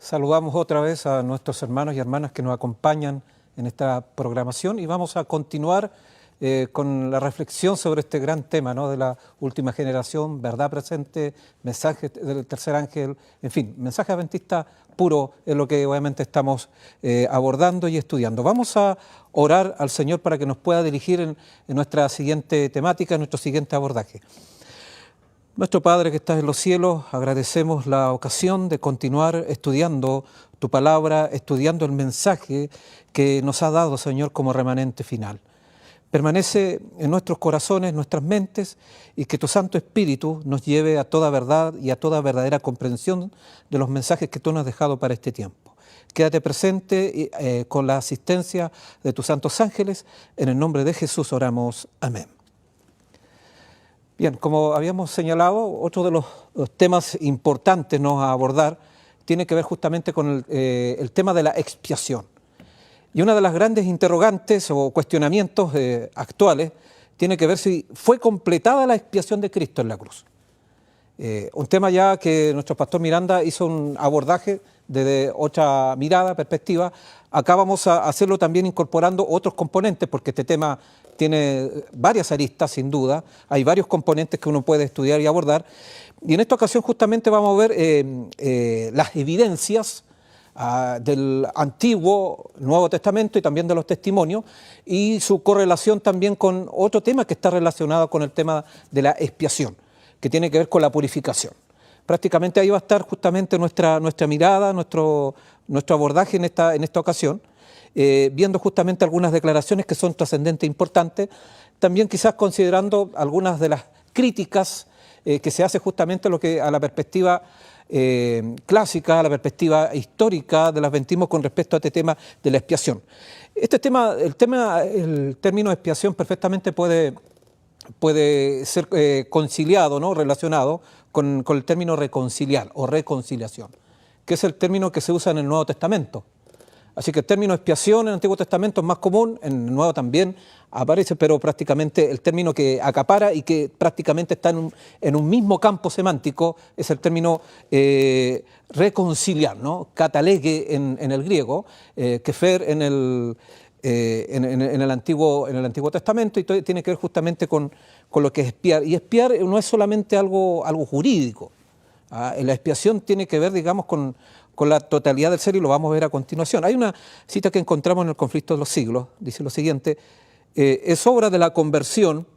Saludamos otra vez a nuestros hermanos y hermanas que nos acompañan en esta programación y vamos a continuar con la reflexión sobre este gran tema, ¿no?, de la última generación, verdad presente, mensaje del tercer ángel, en fin, mensaje adventista puro es lo que obviamente estamos abordando y estudiando. Vamos a orar al Señor para que nos pueda dirigir en nuestra siguiente temática, en nuestro siguiente abordaje. Nuestro Padre que estás en los cielos, agradecemos la ocasión de continuar estudiando tu palabra, estudiando el mensaje que nos ha dado, Señor, como remanente final. Permanece en nuestros corazones, nuestras mentes, y que tu Santo Espíritu nos lleve a toda verdad y a toda verdadera comprensión de los mensajes que tú nos has dejado para este tiempo. Quédate presente con la asistencia de tus santos ángeles. En el nombre de Jesús oramos. Amén. Bien, como habíamos señalado, otro de los temas importantes a abordar tiene que ver justamente con el tema de la expiación. Y una de las grandes interrogantes o cuestionamientos actuales tiene que ver si fue completada la expiación de Cristo en la cruz. Un tema ya que nuestro pastor Miranda hizo un abordaje desde otra mirada, perspectiva. Acá vamos a hacerlo también incorporando otros componentes, porque este tema tiene varias aristas, sin duda. Hay varios componentes que uno puede estudiar y abordar. Y en esta ocasión justamente vamos a ver las evidencias del Antiguo, Nuevo Testamento y también de los testimonios, y su correlación también con otro tema que está relacionado con el tema de la expiación, que tiene que ver con la purificación. Prácticamente ahí va a estar justamente nuestra mirada, nuestro abordaje en esta ocasión, viendo justamente algunas declaraciones que son trascendentes e importantes, también quizás considerando algunas de las críticas que se hace justamente a la perspectiva clásica, a la perspectiva histórica del adventismo con respecto a este tema de la expiación. Este tema, el término expiación perfectamente puede ser conciliado, ¿no?, relacionado con el término reconciliar o reconciliación, que es el término que se usa en el Nuevo Testamento. Así que el término expiación en el Antiguo Testamento es más común, en el Nuevo también aparece, pero prácticamente el término que acapara y que prácticamente está en un mismo campo semántico es el término reconciliar, ¿no?, katalegue en el griego, kefer en el Antiguo Testamento, y todo tiene que ver justamente con lo que es expiar. Y expiar no es solamente algo jurídico. La expiación tiene que ver, digamos, con la totalidad del ser, y lo vamos a ver a continuación. Hay una cita que encontramos en el Conflicto de los Siglos, dice lo siguiente: es obra de la conversión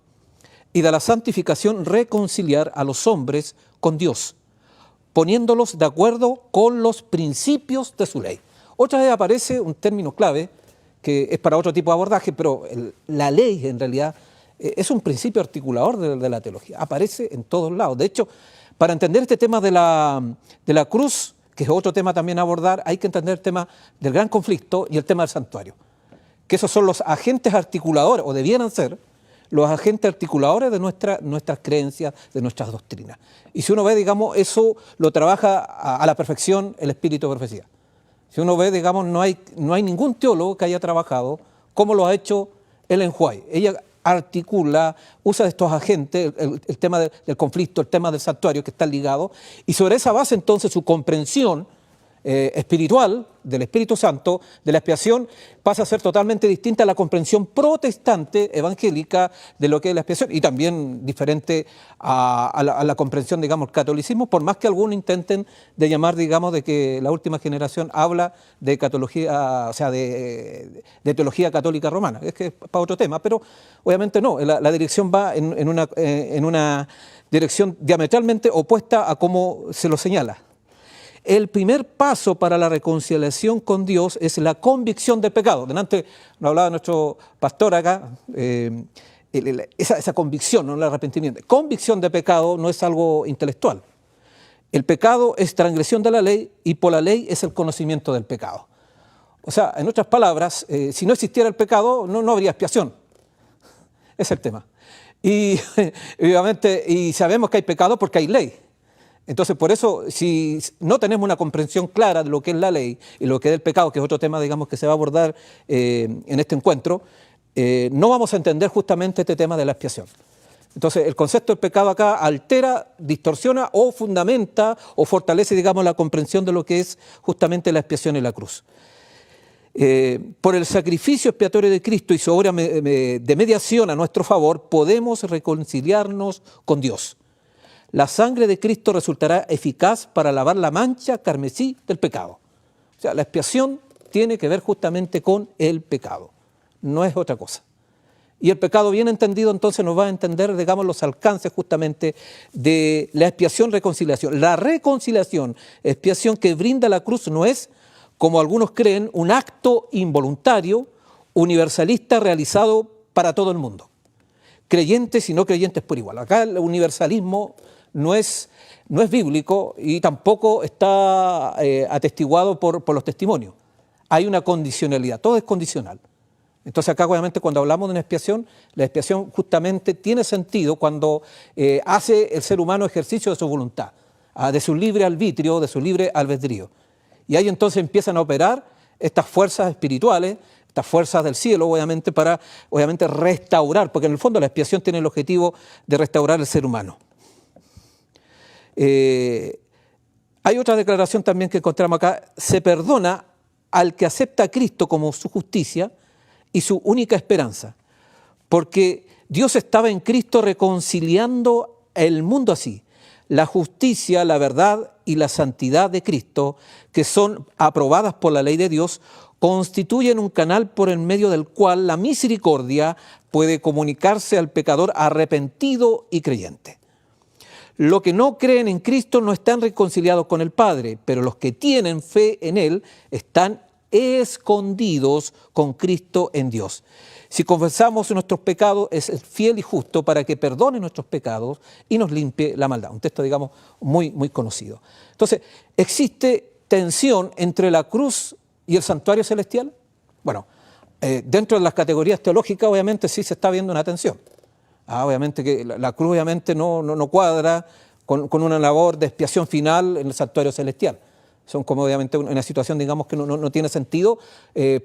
y de la santificación reconciliar a los hombres con Dios, poniéndolos de acuerdo con los principios de su ley. Otra vez aparece un término clave que es para otro tipo de abordaje, pero la ley en realidad es un principio articulador de la teología, aparece en todos lados. De hecho, para entender este tema de la cruz, que es otro tema también a abordar, hay que entender el tema del gran conflicto y el tema del santuario, que esos son los agentes articuladores, o debieran ser los agentes articuladores de nuestras creencias, de nuestras doctrinas. Y si uno ve, digamos, eso lo trabaja a la perfección el espíritu de profecía. Si uno ve, digamos, no hay ningún teólogo que haya trabajado como lo ha hecho Ellen White. Ella articula, usa estos agentes, el tema del conflicto, el tema del santuario, que están ligados, y sobre esa base entonces su comprensión espiritual del Espíritu Santo, de la expiación, pasa a ser totalmente distinta a la comprensión protestante evangélica de lo que es la expiación, y también diferente a la comprensión, digamos, del catolicismo, por más que algunos intenten de llamar, digamos, de que la última generación habla de catología, o sea, de teología católica romana. Es que es para otro tema, pero obviamente no, la dirección va en una dirección diametralmente opuesta a cómo se lo señala. El primer paso para la reconciliación con Dios es la convicción del pecado. Delante nos hablaba nuestro pastor acá, esa convicción, no el arrepentimiento. Convicción de pecado no es algo intelectual. El pecado es transgresión de la ley, y por la ley es el conocimiento del pecado. O sea, en otras palabras, si no existiera el pecado, no habría expiación. Ese es el tema. Y obviamente, y sabemos que hay pecado porque hay ley. Entonces, por eso, si no tenemos una comprensión clara de lo que es la ley y lo que es el pecado, que es otro tema, digamos, que se va a abordar en este encuentro, no vamos a entender justamente este tema de la expiación. Entonces, el concepto del pecado acá altera, distorsiona o fundamenta o fortalece, digamos, la comprensión de lo que es justamente la expiación en la cruz. Por el sacrificio expiatorio de Cristo y su obra de mediación a nuestro favor, podemos reconciliarnos con Dios. La sangre de Cristo resultará eficaz para lavar la mancha carmesí del pecado. O sea, la expiación tiene que ver justamente con el pecado, no es otra cosa. Y el pecado bien entendido entonces nos va a entender, digamos, los alcances justamente de la expiación-reconciliación. La reconciliación, expiación que brinda la cruz no es, como algunos creen, un acto involuntario, universalista realizado para todo el mundo. Creyentes y no creyentes por igual. Acá el universalismo no es bíblico y tampoco está atestiguado por los testimonios. Hay una condicionalidad, todo es condicional. Entonces acá obviamente cuando hablamos de una expiación, la expiación justamente tiene sentido cuando hace el ser humano ejercicio de su voluntad, de su libre arbitrio, de su libre albedrío. Y ahí entonces empiezan a operar estas fuerzas espirituales, estas fuerzas del cielo, obviamente, para restaurar, porque en el fondo la expiación tiene el objetivo de restaurar el ser humano. Hay otra declaración también que encontramos acá: se perdona al que acepta a Cristo como su justicia y su única esperanza, porque Dios estaba en Cristo reconciliando el mundo así. La justicia, la verdad y la santidad de Cristo, que son aprobadas por la ley de Dios, constituyen un canal por el medio del cual la misericordia puede comunicarse al pecador arrepentido y creyente. Los que no creen en Cristo no están reconciliados con el Padre, pero los que tienen fe en Él están escondidos con Cristo en Dios. Si confesamos nuestros pecados, es fiel y justo para que perdone nuestros pecados y nos limpie la maldad. Un texto, digamos, muy conocido. Entonces, ¿existe tensión entre la cruz y el santuario celestial? Bueno, dentro de las categorías teológicas, obviamente, sí se está viendo una tensión. Obviamente que la cruz obviamente no cuadra con una labor de expiación final en el santuario celestial. Son como obviamente una situación, digamos, que no tiene sentido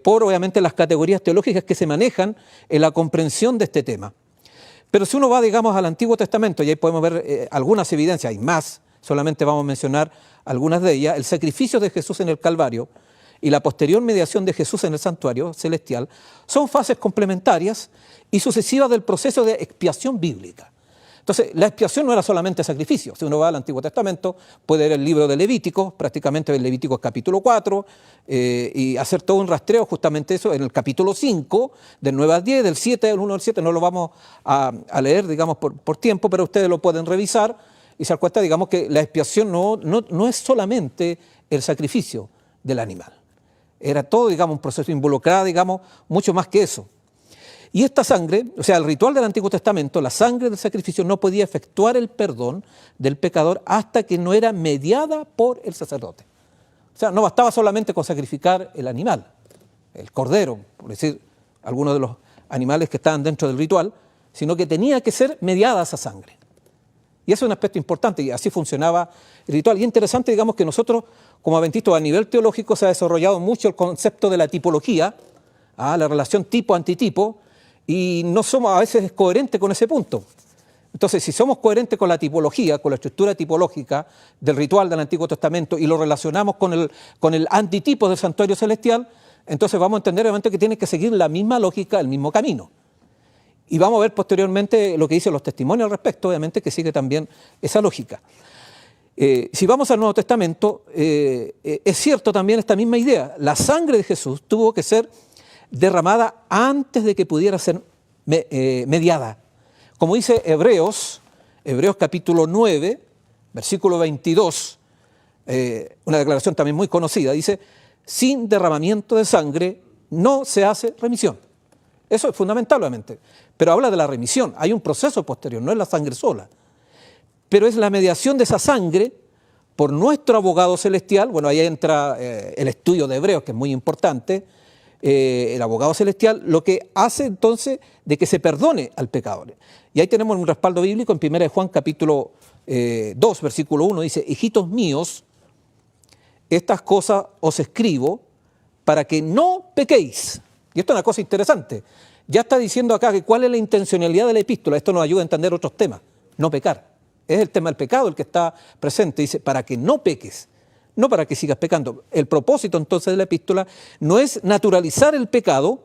por obviamente las categorías teológicas que se manejan en la comprensión de este tema. Pero si uno va, digamos, al Antiguo Testamento, y ahí podemos ver algunas evidencias, hay más, solamente vamos a mencionar algunas de ellas. El sacrificio de Jesús en el Calvario y la posterior mediación de Jesús en el santuario celestial son fases complementarias y sucesivas del proceso de expiación bíblica. Entonces, la expiación no era solamente sacrificio. Si uno va al Antiguo Testamento, puede ver el libro de Levítico, prácticamente el Levítico es capítulo 4, y hacer todo un rastreo justamente eso en el capítulo 5, del 9 al 10, del 7, del 1 al 7, no lo vamos a leer, digamos, por tiempo, pero ustedes lo pueden revisar y se dan cuenta, digamos, que la expiación no es solamente el sacrificio del animal. Era todo, digamos, un proceso involucrado, digamos, mucho más que eso. Y esta sangre, o sea, el ritual del Antiguo Testamento, la sangre del sacrificio no podía efectuar el perdón del pecador hasta que no era mediada por el sacerdote. O sea, no bastaba solamente con sacrificar el animal, el cordero, por decir, algunos de los animales que estaban dentro del ritual, sino que tenía que ser mediada esa sangre. Y eso es un aspecto importante, y así funcionaba el ritual. Y es interesante, digamos, que nosotros, como adventistas, a nivel teológico se ha desarrollado mucho el concepto de la tipología, la relación tipo-antitipo, y no somos a veces coherentes con ese punto. Entonces, si somos coherentes con la tipología, con la estructura tipológica del ritual del Antiguo Testamento y lo relacionamos con el antitipo del santuario celestial, entonces vamos a entender obviamente que tiene que seguir la misma lógica, el mismo camino. Y vamos a ver posteriormente lo que dicen los testimonios al respecto, obviamente que sigue también esa lógica. Si vamos al Nuevo Testamento, es cierto también esta misma idea. La sangre de Jesús tuvo que ser derramada antes de que pudiera ser mediada. Como dice Hebreos capítulo 9, versículo 22, una declaración también muy conocida, dice: sin derramamiento de sangre no se hace remisión. Eso es fundamental, obviamente, pero habla de la remisión, hay un proceso posterior, no es la sangre sola, pero es la mediación de esa sangre por nuestro abogado celestial. Bueno, ahí entra el estudio de Hebreos, que es muy importante. El abogado celestial, lo que hace entonces de que se perdone al pecador. Y ahí tenemos un respaldo bíblico en 1 Juan capítulo 2, versículo 1, dice: hijitos míos, estas cosas os escribo para que no pequéis. Y esto es una cosa interesante. ya está diciendo acá que cuál es la intencionalidad de la epístola. Esto nos ayuda a entender otros temas. No pecar. Es el tema del pecado el que está presente. Dice, para que no peques, no para que sigas pecando. El propósito entonces de la epístola no es naturalizar el pecado,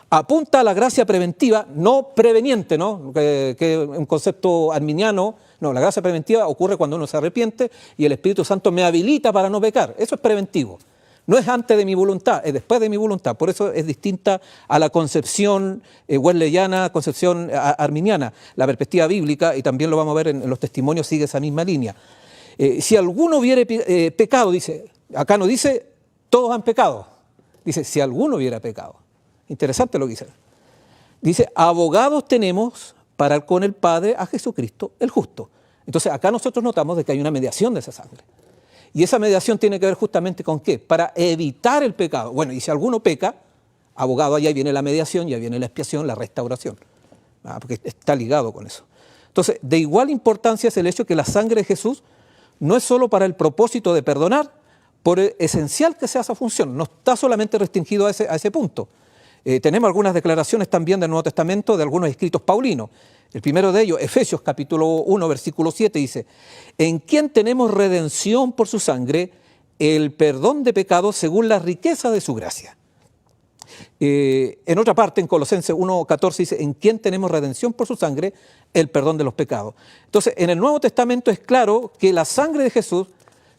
apunta a la gracia preventiva, no preveniente, ¿no? Que es un concepto arminiano. No, la gracia preventiva ocurre cuando uno se arrepiente y el Espíritu Santo me habilita para no pecar. Eso es preventivo. No es antes de mi voluntad, es después de mi voluntad. Por eso es distinta a la concepción wesleyana, concepción arminiana. La perspectiva bíblica, y también lo vamos a ver en los testimonios, sigue esa misma línea. Si alguno hubiere pecado, dice, acá no dice todos han pecado, dice si alguno hubiera pecado. Interesante lo que dice. Dice, abogados tenemos para con el Padre a Jesucristo el justo. Entonces acá nosotros notamos de que hay una mediación de esa sangre. Y esa mediación tiene que ver justamente con ¿qué? Para evitar el pecado. Bueno, y si alguno peca, abogado, allá viene la mediación, ya viene la expiación, la restauración. Porque está ligado con eso. Entonces, de igual importancia es el hecho que la sangre de Jesús no es solo para el propósito de perdonar, por esencial que sea esa función. No está solamente restringido a ese punto. Tenemos algunas declaraciones también del Nuevo Testamento de algunos escritos paulinos. El primero de ellos, Efesios capítulo 1, versículo 7, dice, en quien tenemos redención por su sangre, el perdón de pecados según la riqueza de su gracia. En otra parte, en Colosenses 1, 14, dice, en quien tenemos redención por su sangre, el perdón de los pecados. Entonces, en el Nuevo Testamento es claro que la sangre de Jesús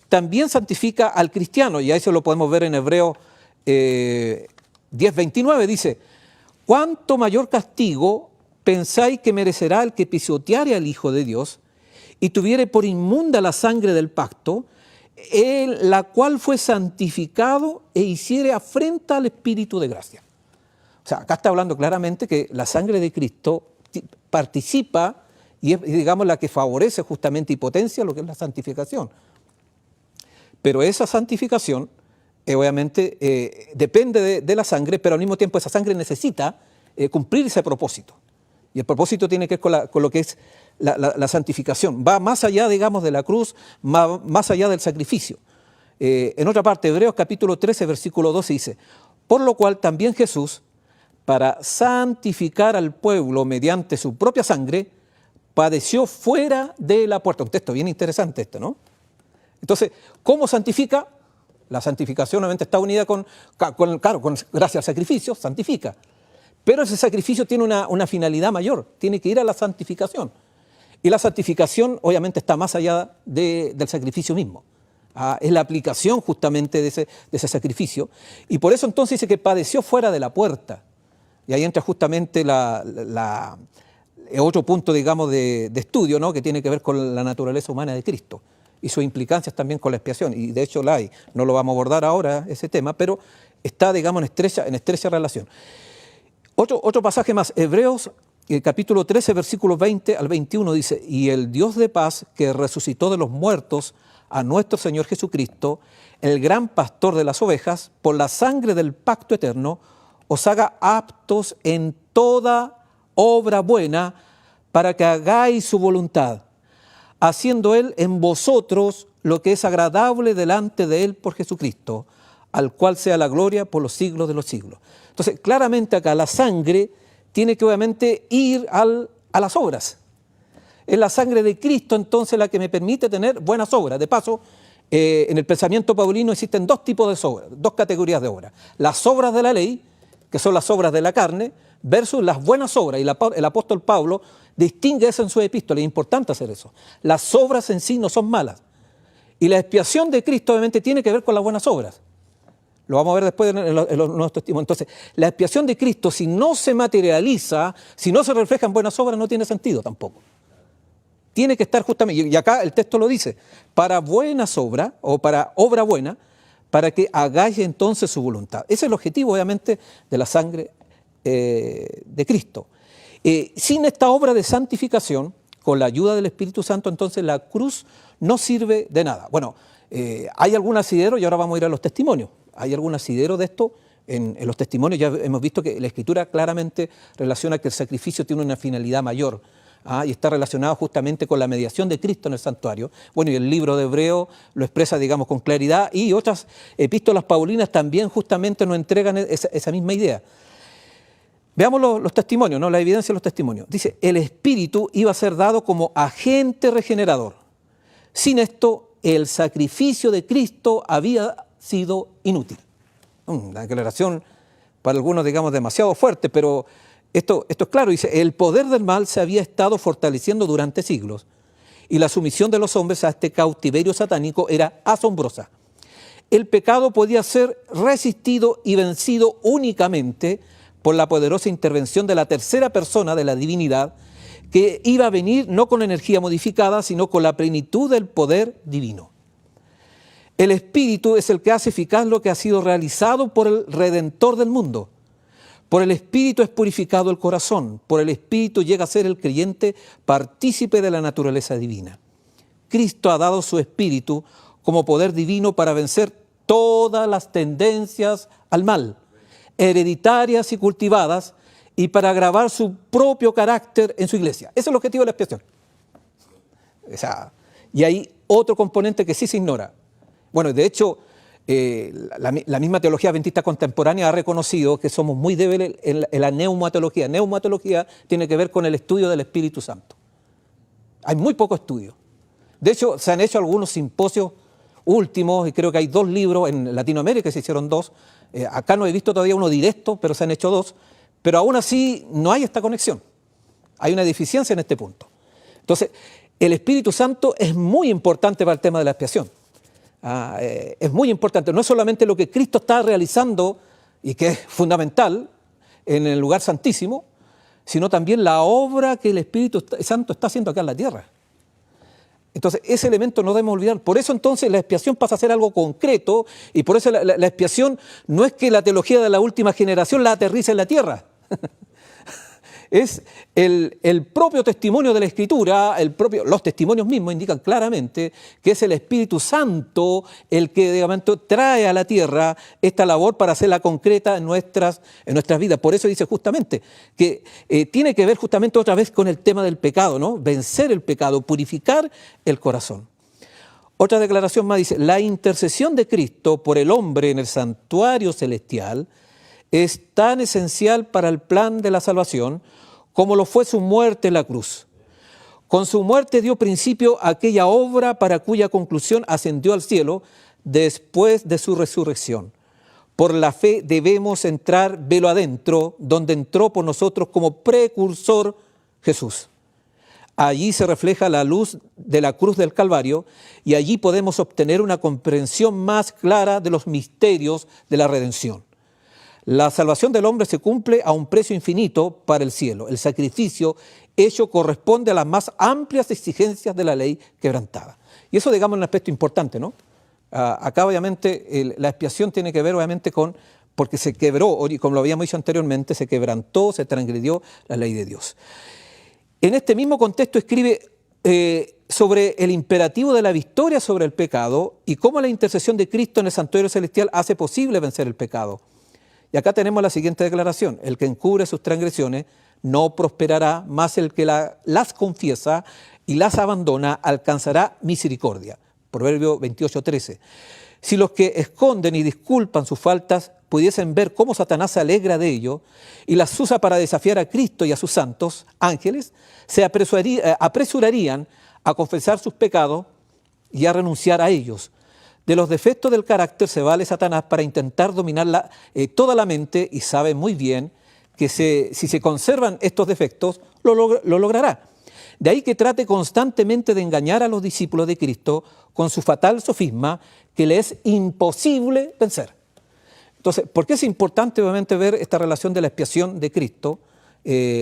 también santifica al cristiano, y a eso lo podemos ver en Hebreos 10, 29, dice, ¿cuánto mayor castigo pensáis que merecerá el que pisoteare al Hijo de Dios y tuviere por inmunda la sangre del pacto, la cual fue santificado e hiciere afrenta al Espíritu de gracia? O sea, acá está hablando claramente que la sangre de Cristo participa y es, digamos, la que favorece justamente y potencia lo que es la santificación. Pero esa santificación, obviamente, depende de la sangre, pero al mismo tiempo esa sangre necesita cumplir ese propósito. Y el propósito tiene que ver con lo que es la santificación. Va más allá, digamos, de la cruz, más allá del sacrificio. En otra parte, Hebreos capítulo 13, versículo 12 dice, por lo cual también Jesús, para santificar al pueblo mediante su propia sangre, padeció fuera de la puerta. Un texto bien interesante este, ¿no? Entonces, ¿cómo santifica? La santificación obviamente está unida gracias al sacrificio, santifica. Pero ese sacrificio tiene una finalidad mayor, tiene que ir a la santificación. Y la santificación obviamente está más allá del sacrificio mismo. Es la aplicación justamente de ese sacrificio. Y por eso entonces dice que padeció fuera de la puerta. Y ahí entra justamente otro punto, digamos, de estudio, ¿no? Que tiene que ver con la naturaleza humana de Cristo y sus implicancias también con la expiación. Y de hecho la hay. No lo vamos a abordar ahora ese tema, pero está, digamos, en estrecha relación. Otro pasaje más, Hebreos capítulo 13, versículos 20 al 21 dice, y el Dios de paz que resucitó de los muertos a nuestro Señor Jesucristo, el gran pastor de las ovejas, por la sangre del pacto eterno, os haga aptos en toda obra buena para que hagáis su voluntad, haciendo Él en vosotros lo que es agradable delante de Él por Jesucristo, al cual sea la gloria por los siglos de los siglos. Entonces, claramente acá la sangre tiene que obviamente ir a las obras. Es la sangre de Cristo entonces la que me permite tener buenas obras. De paso, en el pensamiento paulino existen dos tipos de obras, dos categorías de obras. Las obras de la ley, que son las obras de la carne, versus las buenas obras. Y el apóstol Pablo distingue eso en su epístola. Es importante hacer eso. Las obras en sí no son malas. Y la expiación de Cristo obviamente tiene que ver con las buenas obras. Lo vamos a ver después en los testimonios. Entonces, la expiación de Cristo, si no se materializa, si no se refleja en buenas obras, no tiene sentido tampoco. Tiene que estar justamente, y acá el texto lo dice, para buenas obras, o para obra buena, para que hagáis entonces su voluntad. Ese es el objetivo, obviamente, de la sangre de Cristo. Sin esta obra de santificación, con la ayuda del Espíritu Santo, entonces la cruz no sirve de nada. Bueno, hay algún asidero, y ahora vamos a ir a los testimonios. Hay algún asidero de esto en los testimonios. Ya hemos visto que la Escritura claramente relaciona que el sacrificio tiene una finalidad mayor, y está relacionado justamente con la mediación de Cristo en el santuario. Bueno, y el libro de Hebreo lo expresa, digamos, con claridad, y otras epístolas paulinas también justamente nos entregan esa misma idea. Veamos los testimonios, ¿no? La evidencia de los testimonios. Dice, el Espíritu iba a ser dado como agente regenerador. Sin esto, el sacrificio de Cristo había sido inútil. Una declaración para algunos, digamos, demasiado fuerte, pero esto es claro. Dice, el poder del mal se había estado fortaleciendo durante siglos y la sumisión de los hombres a este cautiverio satánico era asombrosa. El pecado podía ser resistido y vencido únicamente por la poderosa intervención de la tercera persona de la divinidad, que iba a venir no con energía modificada, sino con la plenitud del poder divino. El Espíritu es el que hace eficaz lo que ha sido realizado por el Redentor del mundo. Por el Espíritu es purificado el corazón, por el Espíritu llega a ser el creyente partícipe de la naturaleza divina. Cristo ha dado su Espíritu como poder divino para vencer todas las tendencias al mal, hereditarias y cultivadas, y para grabar su propio carácter en su iglesia. Ese es el objetivo de la expiación. Y hay otro componente que sí se ignora. Bueno, de hecho, la misma teología adventista contemporánea ha reconocido que somos muy débiles en la neumatología. Neumatología tiene que ver con el estudio del Espíritu Santo. Hay muy poco estudio. De hecho, se han hecho algunos simposios últimos, y creo que hay 2 libros en Latinoamérica, se hicieron 2. Acá no he visto todavía uno directo, pero se han hecho 2. Pero aún así no hay esta conexión. Hay una deficiencia en este punto. Entonces, el Espíritu Santo es muy importante para el tema de la expiación. Es muy importante. No es solamente lo que Cristo está realizando, y que es fundamental en el lugar santísimo, sino también la obra que el Espíritu Santo está haciendo acá en la tierra. Entonces, ese elemento no debemos olvidar. Por eso entonces la expiación pasa a ser algo concreto, y por eso la expiación no es que la teología de la última generación la aterriza en la tierra. Es el propio testimonio de la Escritura, los testimonios mismos indican claramente que es el Espíritu Santo el que, digamos, trae a la tierra esta labor para hacerla concreta en nuestras vidas. Por eso dice justamente que tiene que ver justamente otra vez con el tema del pecado, ¿no? Vencer el pecado, purificar el corazón. Otra declaración más dice, la intercesión de Cristo por el hombre en el santuario celestial es tan esencial para el plan de la salvación como lo fue su muerte en la cruz. Con su muerte dio principio a aquella obra para cuya conclusión ascendió al cielo después de su resurrección. Por la fe debemos entrar velo adentro, donde entró por nosotros como precursor Jesús. Allí se refleja la luz de la cruz del Calvario y allí podemos obtener una comprensión más clara de los misterios de la redención. La salvación del hombre se cumple a un precio infinito para el cielo. El sacrificio hecho corresponde a las más amplias exigencias de la ley quebrantada. Y eso, digamos, es un aspecto importante, ¿no? Acá, obviamente, la expiación tiene que ver, obviamente, porque se quebró, como lo habíamos dicho anteriormente, se quebrantó, se transgredió la ley de Dios. En este mismo contexto escribe sobre el imperativo de la victoria sobre el pecado y cómo la intercesión de Cristo en el santuario celestial hace posible vencer el pecado. Y acá tenemos la siguiente declaración: el que encubre sus transgresiones no prosperará, más el que las confiesa y las abandona alcanzará misericordia. Proverbio 28:13. Si los que esconden y disculpan sus faltas pudiesen ver cómo Satanás se alegra de ello y las usa para desafiar a Cristo y a sus santos ángeles, se apresurarían a confesar sus pecados y a renunciar a ellos. De los defectos del carácter se vale Satanás para intentar dominar toda la mente, y sabe muy bien que si se conservan estos defectos, lo logrará. De ahí que trate constantemente de engañar a los discípulos de Cristo con su fatal sofisma que le es imposible vencer. Entonces, ¿por qué es importante obviamente ver esta relación de la expiación de Cristo?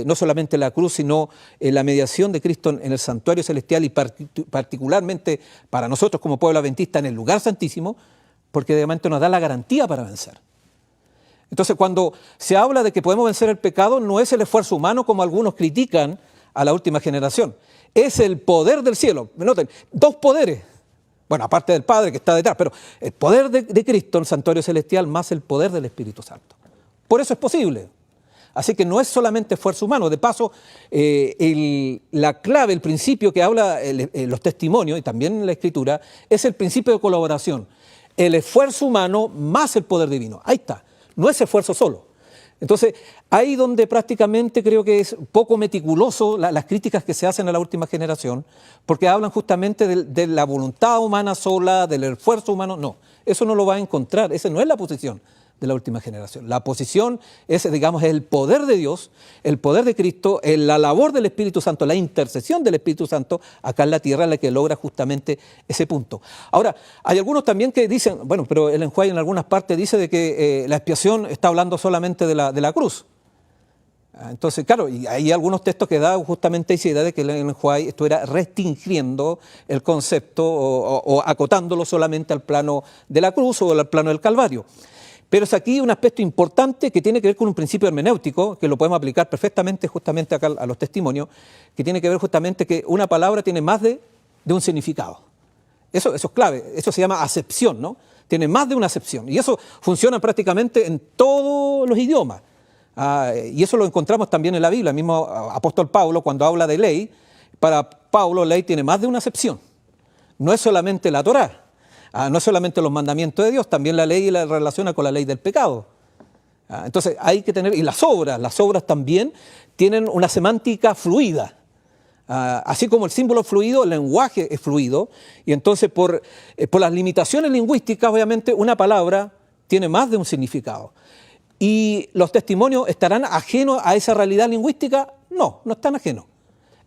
No solamente la cruz, sino la mediación de Cristo en el santuario celestial y particularmente para nosotros como pueblo adventista en el lugar santísimo, porque de momento nos da la garantía para vencer. Entonces, cuando se habla de que podemos vencer el pecado, no es el esfuerzo humano como algunos critican a la última generación, es el poder del cielo. Noten, 2 poderes, bueno, aparte del Padre que está detrás, pero el poder de Cristo en el santuario celestial más el poder del Espíritu Santo. Por eso es posible. Así que no es solamente esfuerzo humano. De paso, la clave, el principio que habla los testimonios y también la Escritura, es el principio de colaboración. El esfuerzo humano más el poder divino. Ahí está. No es esfuerzo solo. Entonces, ahí donde prácticamente creo que es poco meticuloso las críticas que se hacen a la última generación, porque hablan justamente de la voluntad humana sola, del esfuerzo humano. No, eso no lo va a encontrar, esa no es la posición de la última generación. La posición es, digamos, el poder de Dios, el poder de Cristo, la labor del Espíritu Santo, la intercesión del Espíritu Santo acá en la tierra, la que logra justamente ese punto. Ahora, hay algunos también que dicen, bueno, pero Ellen White en algunas partes dice de que la expiación está hablando solamente de la cruz. Entonces, claro, y hay algunos textos que dan justamente esa idea de que Ellen White estuviera restringiendo el concepto o acotándolo solamente al plano de la cruz o al plano del Calvario. Pero es aquí un aspecto importante que tiene que ver con un principio hermenéutico, que lo podemos aplicar perfectamente justamente acá a los testimonios, que tiene que ver justamente que una palabra tiene más de un significado. Eso es clave, eso se llama acepción, ¿no? Tiene más de una acepción. Y eso funciona prácticamente en todos los idiomas. Y eso lo encontramos también en la Biblia. El mismo apóstol Pablo, cuando habla de ley, para Pablo ley tiene más de una acepción. No es solamente la Torá. No es solamente los mandamientos de Dios, también la ley la relaciona con la ley del pecado. Entonces hay que tener, y las obras también tienen una semántica fluida. Así como el símbolo es fluido, el lenguaje es fluido, y entonces por las limitaciones lingüísticas, obviamente, una palabra tiene más de un significado. ¿Y los testimonios estarán ajenos a esa realidad lingüística? No, no están ajenos.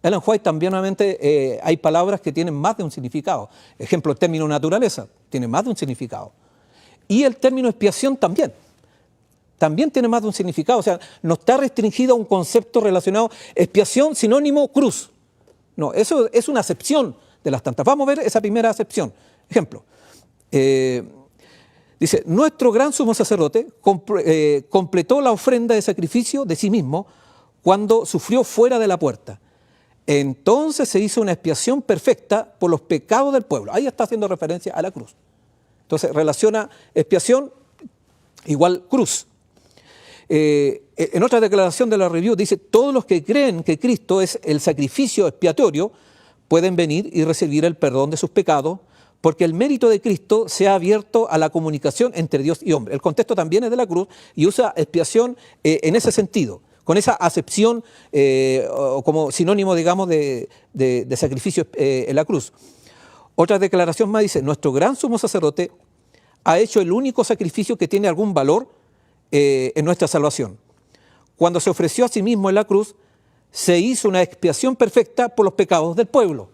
Ellen White también, obviamente, hay palabras que tienen más de un significado. Ejemplo, el término naturaleza tiene más de un significado. Y el término expiación también tiene más de un significado. O sea, no está restringido a un concepto relacionado, expiación sinónimo cruz. No, eso es una acepción de las tantas. Vamos a ver esa primera acepción. Ejemplo, dice, nuestro gran sumo sacerdote completó la ofrenda de sacrificio de sí mismo cuando sufrió fuera de la puerta. Entonces se hizo una expiación perfecta por los pecados del pueblo. Ahí está haciendo referencia a la cruz. Entonces relaciona expiación igual cruz. En otra declaración de la Review dice, todos los que creen que Cristo es el sacrificio expiatorio pueden venir y recibir el perdón de sus pecados porque el mérito de Cristo se ha abierto a la comunicación entre Dios y hombre. El contexto también es de la cruz y usa expiación en ese sentido, con esa acepción como sinónimo, digamos, de sacrificio en la cruz. Otra declaración más dice, nuestro gran sumo sacerdote ha hecho el único sacrificio que tiene algún valor en nuestra salvación. Cuando se ofreció a sí mismo en la cruz, se hizo una expiación perfecta por los pecados del pueblo.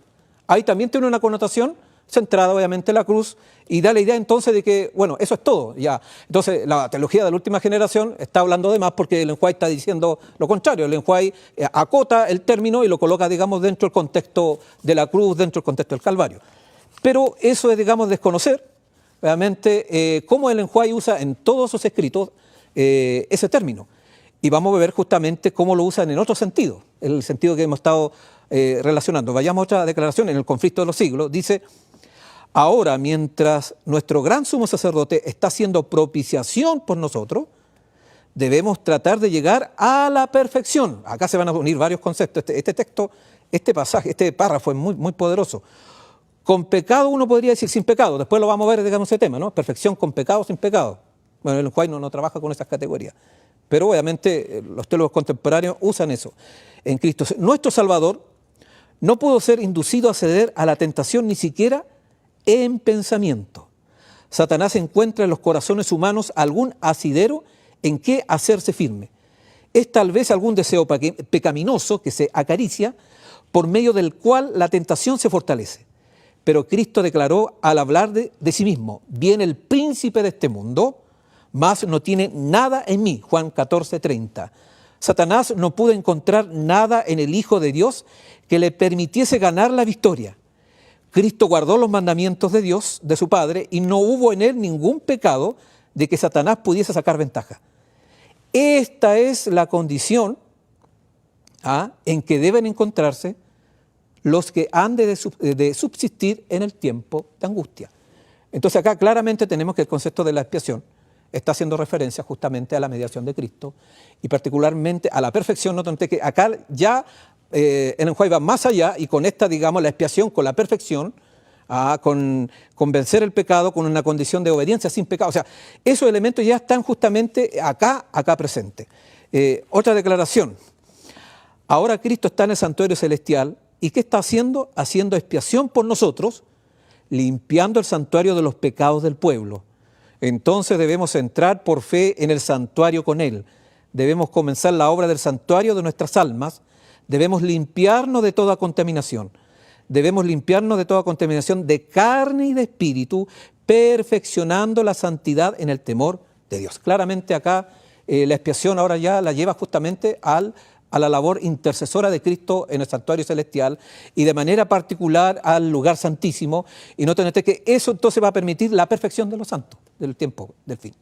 Ahí también tiene una connotación centrada obviamente en la cruz y da la idea entonces de que, bueno, eso es todo. Ya. Entonces la teología de la última generación está hablando de más porque Ellen White está diciendo lo contrario. Ellen White acota el término y lo coloca, digamos, dentro del contexto de la cruz, dentro del contexto del Calvario. Pero eso es, digamos, desconocer realmente cómo Ellen White usa en todos sus escritos ese término. Y vamos a ver justamente cómo lo usan en otro sentido, en el sentido que hemos estado relacionando. Vayamos a otra declaración en el conflicto de los siglos. Dice, ahora mientras nuestro gran sumo sacerdote está haciendo propiciación por nosotros, debemos tratar de llegar a la perfección. Acá se van a unir varios conceptos. Este texto, este pasaje, este párrafo es muy, muy poderoso. Con pecado uno podría decir sin pecado. Después lo vamos a ver, digamos, ese tema, ¿no? Perfección con pecado, sin pecado. Bueno, el White no trabaja con esas categorías. Pero obviamente los teólogos contemporáneos usan eso en Cristo. Nuestro Salvador no pudo ser inducido a ceder a la tentación ni siquiera en pensamiento. Satanás encuentra en los corazones humanos algún asidero en que hacerse firme. Es tal vez algún deseo pecaminoso que se acaricia, por medio del cual la tentación se fortalece. Pero Cristo declaró al hablar de sí mismo, viene el príncipe de este mundo, mas no tiene nada en mí. Juan 14:30. Satanás no pudo encontrar nada en el Hijo de Dios que le permitiese ganar la victoria. Cristo guardó los mandamientos de Dios, de su Padre, y no hubo en él ningún pecado de que Satanás pudiese sacar ventaja. Esta es la condición en que deben encontrarse los que han de subsistir en el tiempo de angustia. Entonces acá claramente tenemos que el concepto de la expiación está haciendo referencia justamente a la mediación de Cristo y particularmente a la perfección. Noten que acá ya Ellen White va más allá y conecta, digamos, la expiación con la perfección, con vencer el pecado, con una condición de obediencia sin pecado. O sea, esos elementos ya están justamente acá presentes. Otra declaración. Ahora Cristo está en el santuario celestial. ¿Y qué está haciendo? Haciendo expiación por nosotros, limpiando el santuario de los pecados del pueblo. Entonces debemos entrar por fe en el santuario con Él. Debemos comenzar la obra del santuario de nuestras almas. Debemos limpiarnos de toda contaminación. Debemos limpiarnos de toda contaminación de carne y de espíritu, perfeccionando la santidad en el temor de Dios. Claramente acá la expiación ahora ya la lleva justamente a la labor intercesora de Cristo en el santuario celestial y de manera particular al lugar santísimo, y no tenete que eso entonces va a permitir la perfección de los santos del tiempo del fin.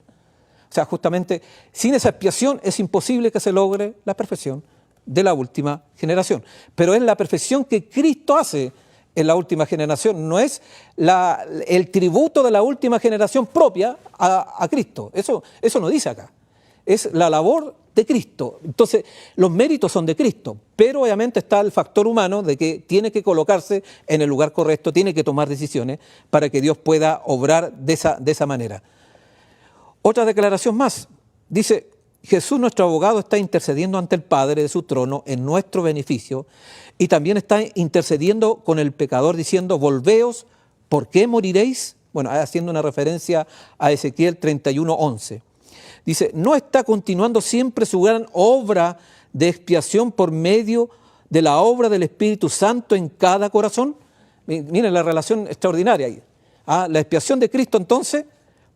O sea, justamente sin esa expiación es imposible que se logre la perfección de la última generación. Pero es la perfección que Cristo hace en la última generación, no es el tributo de la última generación propia a Cristo. Eso no dice acá. Es la labor de Cristo. Entonces, los méritos son de Cristo, pero obviamente está el factor humano de que tiene que colocarse en el lugar correcto, tiene que tomar decisiones para que Dios pueda obrar de esa manera. Otra declaración más. Dice, Jesús nuestro abogado está intercediendo ante el Padre de su trono en nuestro beneficio y también está intercediendo con el pecador diciendo, volveos, ¿por qué moriréis? Bueno, haciendo una referencia a Ezequiel 31:11. Dice, ¿no está continuando siempre su gran obra de expiación por medio de la obra del Espíritu Santo en cada corazón? Miren la relación extraordinaria ahí. La expiación de Cristo entonces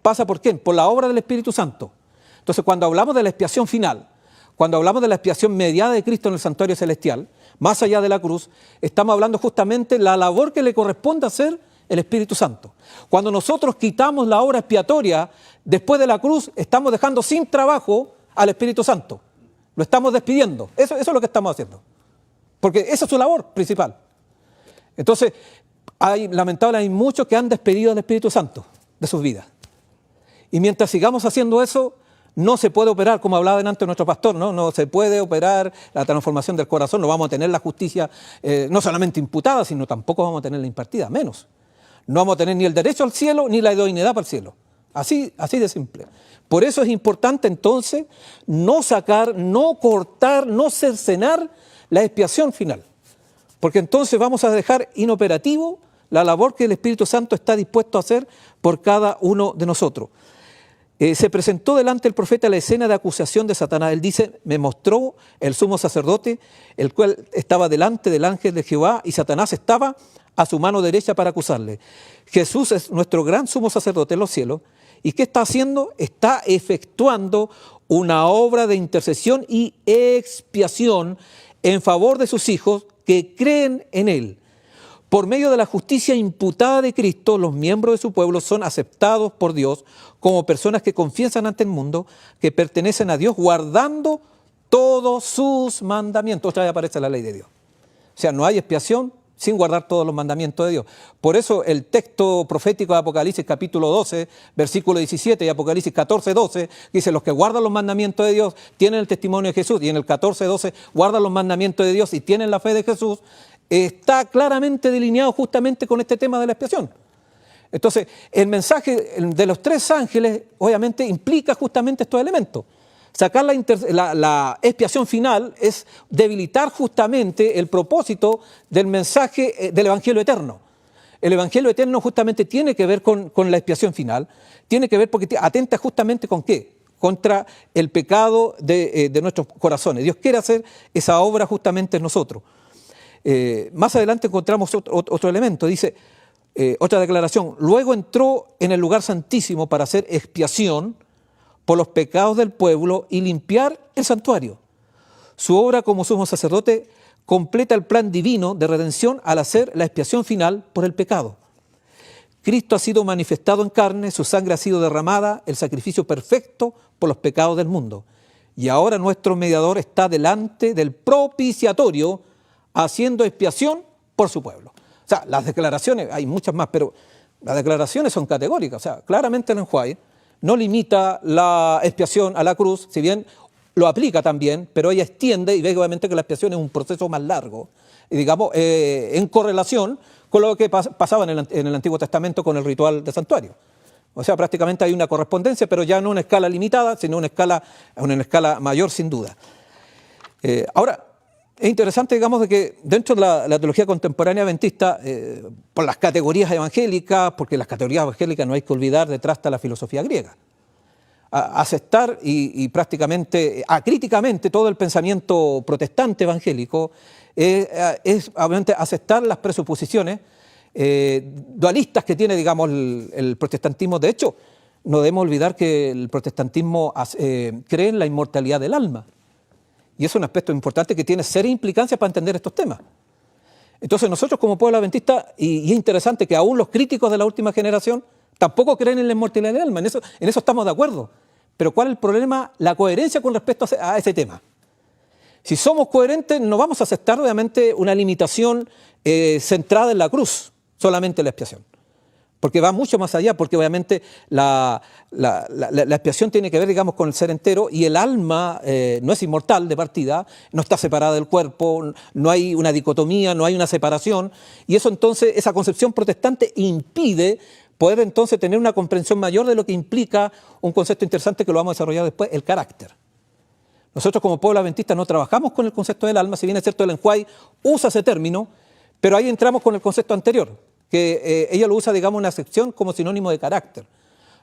pasa ¿por quién? Por la obra del Espíritu Santo. Entonces cuando hablamos de la expiación final, cuando hablamos de la expiación mediada de Cristo en el santuario celestial, más allá de la cruz, estamos hablando justamente de la labor que le corresponde hacer el Espíritu Santo. Cuando nosotros quitamos la obra expiatoria después de la cruz, estamos dejando sin trabajo al Espíritu Santo. Lo estamos despidiendo. Eso es lo que estamos haciendo. Porque esa es su labor principal. Entonces, lamentablemente hay muchos que han despedido al Espíritu Santo de sus vidas. Y mientras sigamos haciendo eso, no se puede operar, como hablaba delante nuestro pastor, no se puede operar la transformación del corazón, no vamos a tener la justicia no solamente imputada, sino tampoco vamos a tener la impartida, menos. No vamos a tener ni el derecho al cielo, ni la idoneidad para el cielo. Así de simple. Por eso es importante entonces no sacar, no cortar, no cercenar la expiación final. Porque entonces vamos a dejar inoperativo la labor que el Espíritu Santo está dispuesto a hacer por cada uno de nosotros. Se presentó delante del profeta la escena de acusación de Satanás. Él dice, me mostró el sumo sacerdote, el cual estaba delante del ángel de Jehová, y Satanás estaba a su mano derecha para acusarle. Jesús es nuestro gran sumo sacerdote en los cielos. ¿Y qué está haciendo? Está efectuando una obra de intercesión y expiación en favor de sus hijos que creen en Él. Por medio de la justicia imputada de Cristo, los miembros de su pueblo son aceptados por Dios como personas que confiesan ante el mundo, que pertenecen a Dios, guardando todos sus mandamientos. Otra vez aparece la ley de Dios. O sea, no hay expiación sin guardar todos los mandamientos de Dios. Por eso el texto profético de Apocalipsis capítulo 12, versículo 17 y Apocalipsis 14:12, dice, los que guardan los mandamientos de Dios tienen el testimonio de Jesús, y en el 14:12 guardan los mandamientos de Dios y tienen la fe de Jesús. Está claramente delineado justamente con este tema de la expiación. Entonces, el mensaje de los tres ángeles obviamente implica justamente estos elementos. Sacar la expiación final es debilitar justamente el propósito del mensaje del Evangelio eterno. El Evangelio eterno justamente tiene que ver con la expiación final, tiene que ver porque atenta justamente ¿con qué? Contra el pecado de nuestros corazones. Dios quiere hacer esa obra justamente en nosotros. Más adelante encontramos otro elemento, dice, otra declaración, luego entró en el lugar santísimo para hacer expiación por los pecados del pueblo y limpiar el santuario. Su obra como sumo sacerdote completa el plan divino de redención al hacer la expiación final por el pecado. Cristo ha sido manifestado en carne, su sangre ha sido derramada, el sacrificio perfecto por los pecados del mundo. Y ahora nuestro mediador está delante del propiciatorio, haciendo expiación por su pueblo. O sea, las declaraciones, hay muchas más, pero las declaraciones son categóricas. O sea, claramente el enjuague no limita la expiación a la cruz, si bien lo aplica también, pero ella extiende y ve obviamente que la expiación es un proceso más largo, y digamos, en correlación con lo que pasaba en el Antiguo Testamento con el ritual de santuario. O sea, prácticamente hay una correspondencia, pero ya no una escala limitada, sino una escala mayor sin duda. Ahora, es interesante, digamos, de que dentro de la teología contemporánea adventista, por las categorías evangélicas, porque las categorías evangélicas no hay que olvidar, detrás está la filosofía griega. Aceptar y prácticamente, acríticamente, todo el pensamiento protestante evangélico es obviamente aceptar las presuposiciones dualistas que tiene, digamos, el protestantismo. De hecho, no debemos olvidar que el protestantismo cree en la inmortalidad del alma. Y es un aspecto importante que tiene serias implicancias para entender estos temas. Entonces nosotros como pueblo adventista, y es interesante que aún los críticos de la última generación tampoco creen en la inmortalidad del alma, en eso estamos de acuerdo. Pero ¿cuál es el problema? La coherencia con respecto a ese tema. Si somos coherentes, no vamos a aceptar obviamente una limitación centrada en la cruz, solamente la expiación. Porque va mucho más allá, porque obviamente la expiación tiene que ver, digamos, con el ser entero, y el alma no es inmortal de partida, no está separada del cuerpo, no hay una dicotomía, no hay una separación, y eso entonces, esa concepción protestante impide poder entonces tener una comprensión mayor de lo que implica un concepto interesante que lo vamos a desarrollar después, el carácter. Nosotros como pueblo adventista no trabajamos con el concepto del alma, si bien es cierto, Ellen White usa ese término, pero ahí entramos con el concepto anterior, que ella lo usa, digamos, una acepción como sinónimo de carácter,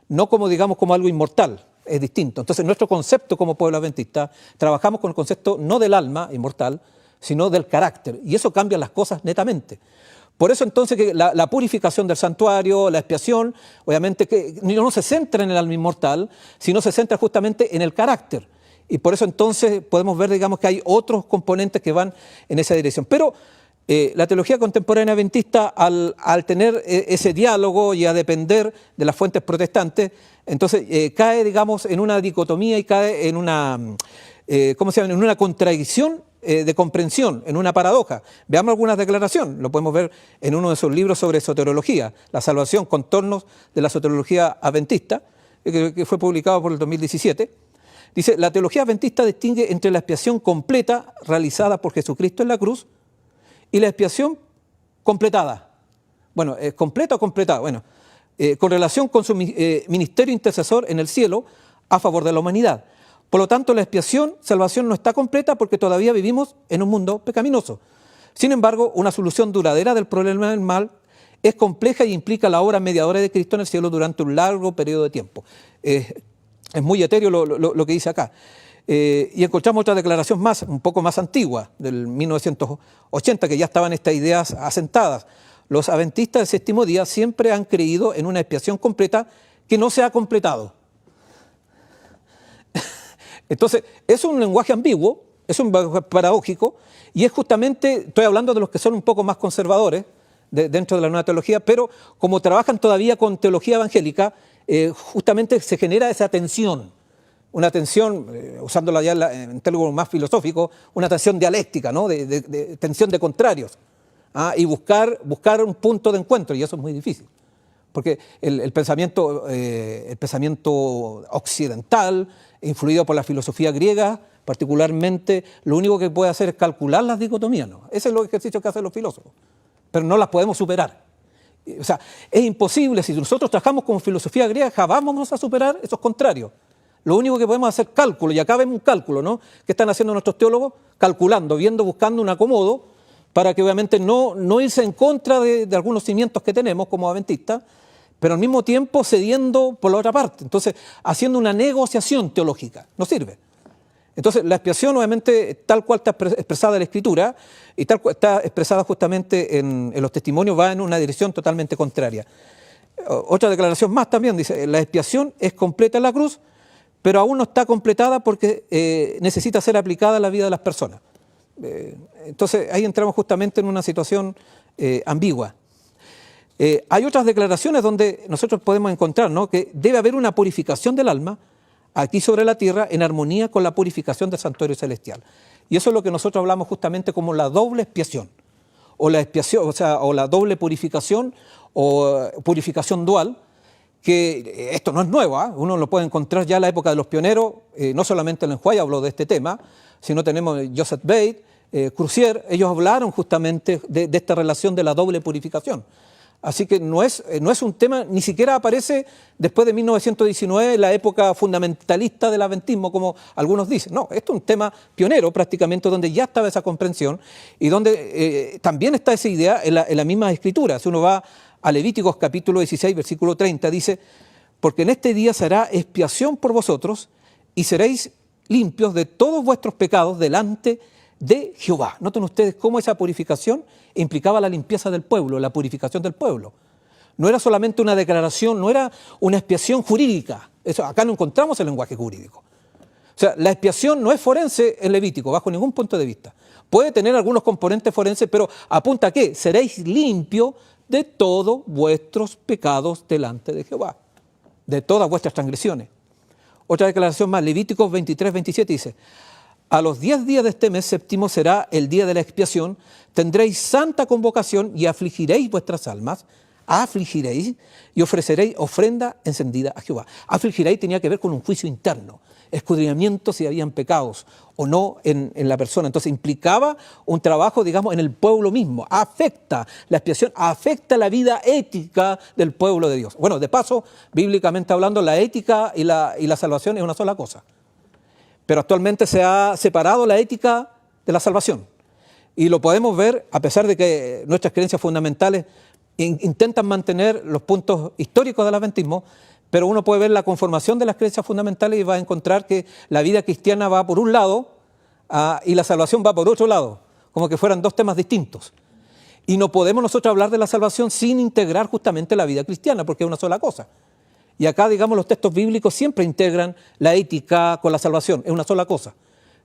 no como, digamos, como algo inmortal, es distinto. Entonces, nuestro concepto como pueblo adventista, trabajamos con el concepto no del alma inmortal, sino del carácter, y eso cambia las cosas netamente. Por eso entonces que la purificación del santuario, la expiación, obviamente que no se centra en el alma inmortal, sino se centra justamente en el carácter. Y por eso entonces podemos ver, digamos, que hay otros componentes que van en esa dirección. Pero la teología contemporánea adventista, al tener ese diálogo y a depender de las fuentes protestantes, entonces cae, digamos, en una dicotomía y cae en una, ¿cómo se llama?, en una contradicción de comprensión, en una paradoja. Veamos algunas declaraciones, lo podemos ver en uno de sus libros sobre soteriología, La salvación, contornos de la soteriología adventista, que fue publicado por el 2017. Dice, la teología adventista distingue entre la expiación completa realizada por Jesucristo en la cruz y la expiación completada. Bueno, ¿completa o completada? Bueno, con relación con su ministerio intercesor en el cielo a favor de la humanidad. Por lo tanto, la expiación, salvación no está completa porque todavía vivimos en un mundo pecaminoso. Sin embargo, una solución duradera del problema del mal es compleja y implica la obra mediadora de Cristo en el cielo durante un largo periodo de tiempo. Es muy etéreo lo que dice acá. Y encontramos otra declaración más, un poco más antigua, del 1980, que ya estaban estas ideas asentadas. Los adventistas del séptimo día siempre han creído en una expiación completa que no se ha completado. Entonces, es un lenguaje ambiguo, es un lenguaje paradójico, y es justamente, estoy hablando de los que son un poco más conservadores dentro de la nueva teología, pero como trabajan todavía con teología evangélica, justamente se genera esa tensión, una tensión, usándola ya en términos más filosóficos, una tensión dialéctica, ¿no? de tensión de contrarios, y buscar un punto de encuentro, y eso es muy difícil. Porque el pensamiento occidental, influido por la filosofía griega, particularmente, lo único que puede hacer es calcular las dicotomías, ¿no? Ese es el ejercicio que hacen los filósofos, pero no las podemos superar. O sea, es imposible, si nosotros trabajamos con filosofía griega, jamás vamos a superar esos contrarios. Lo único que podemos hacer es cálculo, y acá vemos un cálculo, ¿no? ¿Qué están haciendo nuestros teólogos? Calculando, buscando un acomodo, para que obviamente no irse en contra de algunos cimientos que tenemos como adventistas, pero al mismo tiempo cediendo por la otra parte. Entonces, haciendo una negociación teológica, no sirve. Entonces, la expiación, obviamente, tal cual está expresada en la Escritura y tal cual está expresada justamente en los testimonios, va en una dirección totalmente contraria. Otra declaración más también dice, la expiación es completa en la cruz, pero aún no está completada porque necesita ser aplicada a la vida de las personas. Entonces, ahí entramos justamente en una situación ambigua. Hay otras declaraciones donde nosotros podemos encontrar, ¿no?, que debe haber una purificación del alma aquí sobre la tierra en armonía con la purificación del santuario celestial. Y eso es lo que nosotros hablamos justamente como la doble expiación, o la expiación, o la doble purificación, o purificación dual, que esto no es nuevo, uno lo puede encontrar ya en la época de los pioneros, no solamente el Enjuay habló de este tema, sino tenemos Joseph Bate, Crucier, ellos hablaron justamente de esta relación de la doble purificación. Así que no es un tema, ni siquiera aparece después de 1919, la época fundamentalista del adventismo, como algunos dicen. No, esto es un tema pionero prácticamente, donde ya estaba esa comprensión y donde también está esa idea en la misma escritura. Si uno va a Levíticos capítulo 16, versículo 30, dice, porque en este día se hará expiación por vosotros y seréis limpios de todos vuestros pecados delante de Jehová. Noten ustedes cómo esa purificación implicaba la limpieza del pueblo, la purificación del pueblo. No era solamente una declaración, no era una expiación jurídica. Eso, acá no encontramos el lenguaje jurídico. O sea, la expiación no es forense en Levítico, bajo ningún punto de vista. Puede tener algunos componentes forenses, pero apunta a ¿qué? Seréis limpios de todos vuestros pecados delante de Jehová, de todas vuestras transgresiones. Otra declaración más, Levíticos 23, 27 dice, a los 10 días de este mes séptimo será el día de la expiación, tendréis santa convocación y afligiréis vuestras almas, afligiréis y ofreceréis ofrenda encendida a Jehová. Afligiréis tenía que ver con un juicio interno, escudriñamiento si habían pecados o no en la persona. Entonces implicaba un trabajo, digamos, en el pueblo mismo. Afecta la expiación, afecta la vida ética del pueblo de Dios. Bueno, de paso, bíblicamente hablando, la ética y la salvación es una sola cosa. Pero actualmente se ha separado la ética de la salvación. Y lo podemos ver, a pesar de que nuestras creencias fundamentales intentan mantener los puntos históricos del adventismo, pero uno puede ver la conformación de las creencias fundamentales y va a encontrar que la vida cristiana va por un lado y la salvación va por otro lado, como que fueran dos temas distintos. Y no podemos nosotros hablar de la salvación sin integrar justamente la vida cristiana, porque es una sola cosa. Y acá, digamos, los textos bíblicos siempre integran la ética con la salvación, es una sola cosa.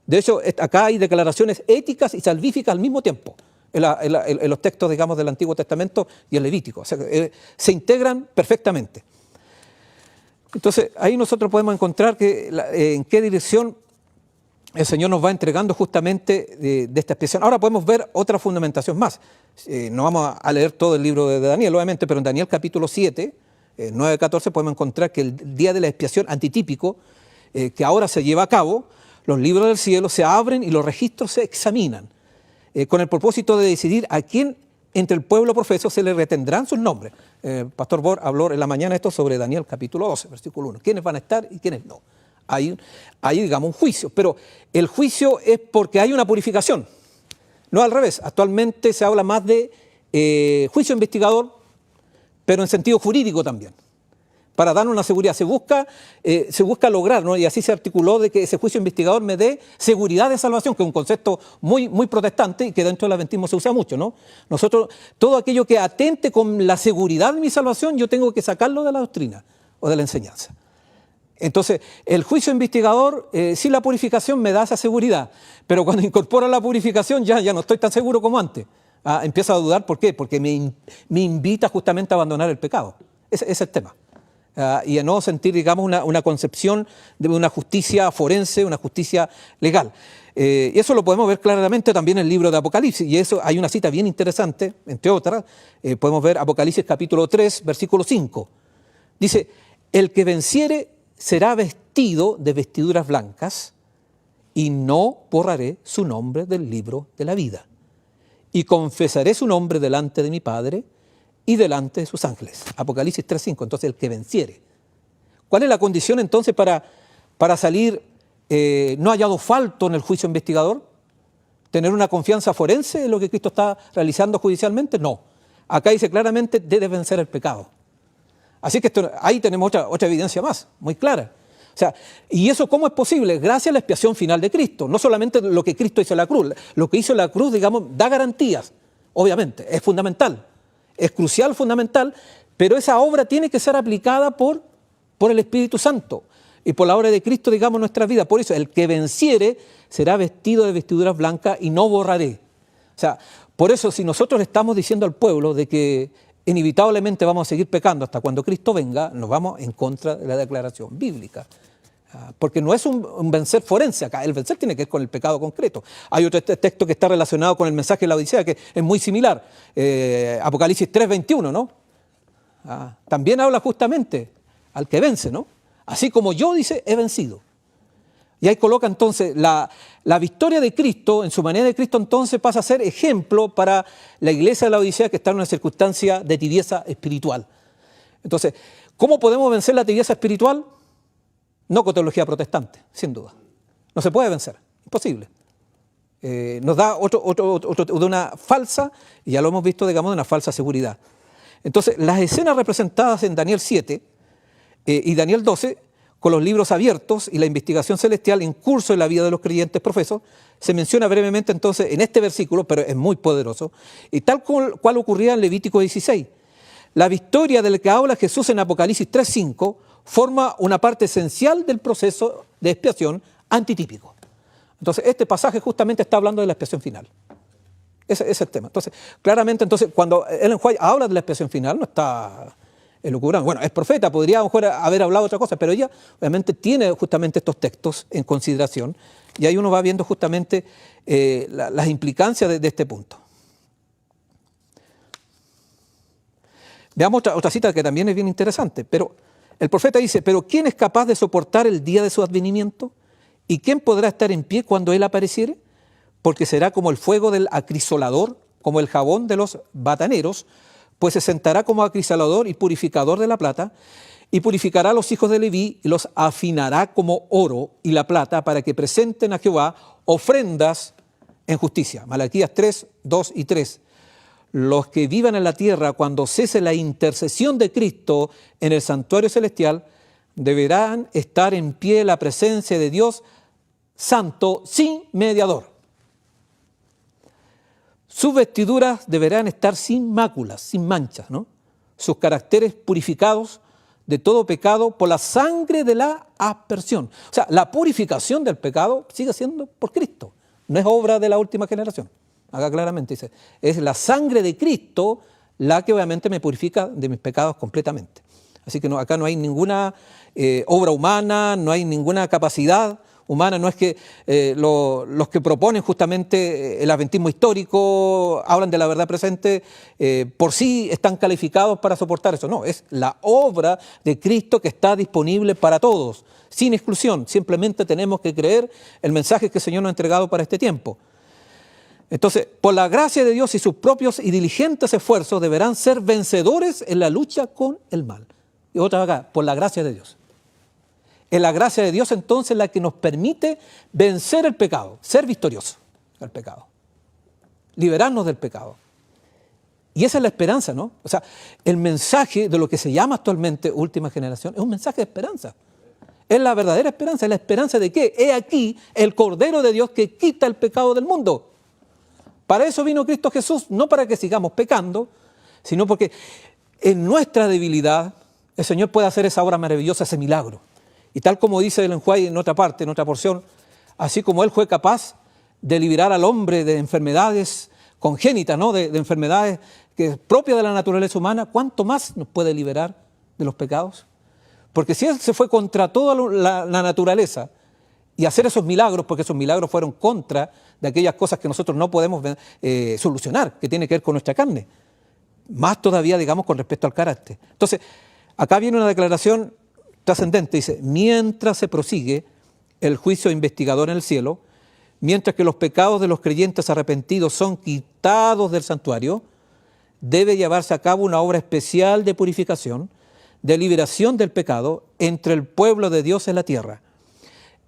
De hecho, acá hay declaraciones éticas y salvíficas al mismo tiempo, en los textos, digamos, del Antiguo Testamento y el Levítico. O sea, se integran perfectamente. Entonces, ahí nosotros podemos encontrar en qué dirección el Señor nos va entregando justamente de esta expresión. Ahora podemos ver otra fundamentación más. No vamos a leer todo el libro de Daniel, obviamente, pero en Daniel capítulo 7, 9-14, podemos encontrar que el día de la expiación antitípico, que ahora se lleva a cabo, los libros del cielo se abren y los registros se examinan, con el propósito de decidir a quién entre el pueblo profeso se le retendrán sus nombres. Pastor Bor habló en la mañana esto sobre Daniel capítulo 12, versículo 1. ¿Quiénes van a estar y quiénes no? Hay digamos, un juicio, pero el juicio es porque hay una purificación, no al revés. Actualmente se habla más de juicio investigador, pero en sentido jurídico también, para dar una seguridad. Se busca lograr, ¿no? Y así se articuló de que ese juicio investigador me dé seguridad de salvación, que es un concepto muy, muy protestante y que dentro del adventismo se usa mucho, ¿no? Nosotros, todo aquello que atente con la seguridad de mi salvación, yo tengo que sacarlo de la doctrina o de la enseñanza. Entonces, el juicio investigador, sí, la purificación me da esa seguridad, pero cuando incorpora la purificación ya no estoy tan seguro como antes. Empiezo a dudar, ¿por qué? Porque me invita justamente a abandonar el pecado. Ese es el tema. Y a no sentir, digamos, una concepción de una justicia forense, una justicia legal. Y eso lo podemos ver claramente también en el libro de Apocalipsis. Y eso hay una cita bien interesante, entre otras. Podemos ver Apocalipsis capítulo 3, versículo 5. Dice, el que venciere será vestido de vestiduras blancas y no borraré su nombre del libro de la vida. Y confesaré su nombre delante de mi Padre y delante de sus ángeles. Apocalipsis 3:5, entonces el que venciere. ¿Cuál es la condición entonces para salir no hallado falto en el juicio investigador? ¿Tener una confianza forense en lo que Cristo está realizando judicialmente? No. Acá dice claramente, debe vencer el pecado. Así que ahí tenemos otra evidencia más, muy clara. O sea, ¿y eso cómo es posible? Gracias a la expiación final de Cristo. No solamente lo que Cristo hizo en la cruz. Lo que hizo en la cruz, digamos, da garantías. Obviamente, es fundamental. Es crucial, fundamental. Pero esa obra tiene que ser aplicada por el Espíritu Santo. Y por la obra de Cristo, digamos, en nuestra vida. Por eso, el que venciere será vestido de vestiduras blancas y no borraré. O sea, por eso, si nosotros estamos diciendo al pueblo de que inevitablemente vamos a seguir pecando hasta cuando Cristo venga, nos vamos en contra de la declaración bíblica. Porque no es un vencer forense acá, el vencer tiene que ver con el pecado concreto. Hay otro texto que está relacionado con el mensaje de la Odisea que es muy similar, Apocalipsis 3:21, ¿no? También habla justamente al que vence, ¿no? Así como yo, dice, he vencido. Y ahí coloca entonces la victoria de Cristo, en su manera de Cristo, entonces pasa a ser ejemplo para la iglesia de la Odisea, que está en una circunstancia de tibieza espiritual. Entonces, ¿cómo podemos vencer la tibieza espiritual? No con teología protestante, sin duda. No se puede vencer, imposible. Nos da de una falsa, y ya lo hemos visto, digamos, de una falsa seguridad. Entonces, las escenas representadas en Daniel 7 y Daniel 12, con los libros abiertos y la investigación celestial en curso en la vida de los creyentes profesos, se menciona brevemente entonces en este versículo, pero es muy poderoso, y tal cual ocurría en Levítico 16. La victoria del que habla Jesús en Apocalipsis 3:5 forma una parte esencial del proceso de expiación antitípico. Entonces, este pasaje justamente está hablando de la expiación final. Ese es el tema. Entonces, claramente, cuando Ellen White habla de la expiación final, no está elucubrando. Bueno, es profeta, podría a lo mejor haber hablado otra cosa, pero ella obviamente tiene justamente estos textos en consideración, y ahí uno va viendo justamente las implicancias de este punto. Veamos otra cita que también es bien interesante, pero el profeta dice, pero ¿quién es capaz de soportar el día de su advenimiento? ¿Y quién podrá estar en pie cuando él apareciere? Porque será como el fuego del acrisolador, como el jabón de los bataneros, pues se sentará como acrisolador y purificador de la plata, y purificará a los hijos de Leví y los afinará como oro y la plata para que presenten a Jehová ofrendas en justicia. Malaquías 3, 2 y 3. Los que vivan en la tierra cuando cese la intercesión de Cristo en el santuario celestial deberán estar en pie en la presencia de Dios santo sin mediador. Sus vestiduras deberán estar sin máculas, sin manchas, ¿no? Sus caracteres purificados de todo pecado por la sangre de la aspersión. O sea, la purificación del pecado sigue siendo por Cristo, no es obra de la última generación. Acá claramente dice, es la sangre de Cristo la que obviamente me purifica de mis pecados completamente. Así que acá no hay ninguna obra humana, no hay ninguna capacidad humana, no es que los que proponen justamente el adventismo histórico, hablan de la verdad presente, por sí están calificados para soportar eso. No, es la obra de Cristo que está disponible para todos, sin exclusión. Simplemente tenemos que creer el mensaje que el Señor nos ha entregado para este tiempo. Entonces, por la gracia de Dios y sus propios y diligentes esfuerzos deberán ser vencedores en la lucha con el mal. Y otra vez acá, por la gracia de Dios. Es la gracia de Dios entonces la que nos permite vencer el pecado, ser victoriosos al pecado, liberarnos del pecado. Y esa es la esperanza, ¿no? O sea, el mensaje de lo que se llama actualmente última generación es un mensaje de esperanza. Es la verdadera esperanza, es la esperanza de que he aquí el Cordero de Dios que quita el pecado del mundo. Para eso vino Cristo Jesús, no para que sigamos pecando, sino porque en nuestra debilidad el Señor puede hacer esa obra maravillosa, ese milagro. Y tal como dice Ellen White en otra parte, en otra porción, así como Él fue capaz de liberar al hombre de enfermedades congénitas, ¿no? de enfermedades que es propia de la naturaleza humana, ¿cuánto más nos puede liberar de los pecados? Porque si Él se fue contra toda la naturaleza y hacer esos milagros, porque esos milagros fueron contra de aquellas cosas que nosotros no podemos solucionar, que tiene que ver con nuestra carne, más todavía, digamos, con respecto al carácter. Entonces, acá viene una declaración trascendente, dice, mientras se prosigue el juicio investigador en el cielo, mientras que los pecados de los creyentes arrepentidos son quitados del santuario, debe llevarse a cabo una obra especial de purificación, de liberación del pecado entre el pueblo de Dios en la tierra.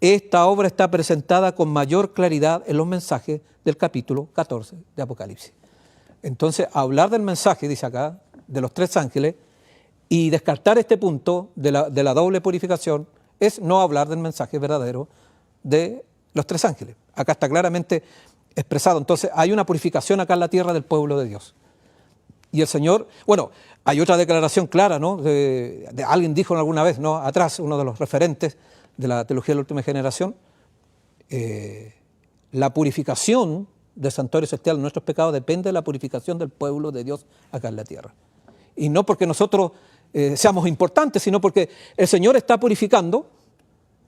Esta obra está presentada con mayor claridad en los mensajes del capítulo 14 de Apocalipsis. Entonces, hablar del mensaje, dice acá, de los tres ángeles, y descartar este punto de la doble purificación es no hablar del mensaje verdadero de los tres ángeles. Acá está claramente expresado. Entonces hay una purificación acá en la tierra del pueblo de Dios. Y el Señor, bueno, hay otra declaración clara, ¿no? Alguien dijo alguna vez, ¿no? Atrás, uno de los referentes de la teología de la última generación, la purificación del santuario celestial de nuestros pecados depende de la purificación del pueblo de Dios acá en la tierra. Y no porque nosotros seamos importantes, sino porque el Señor está purificando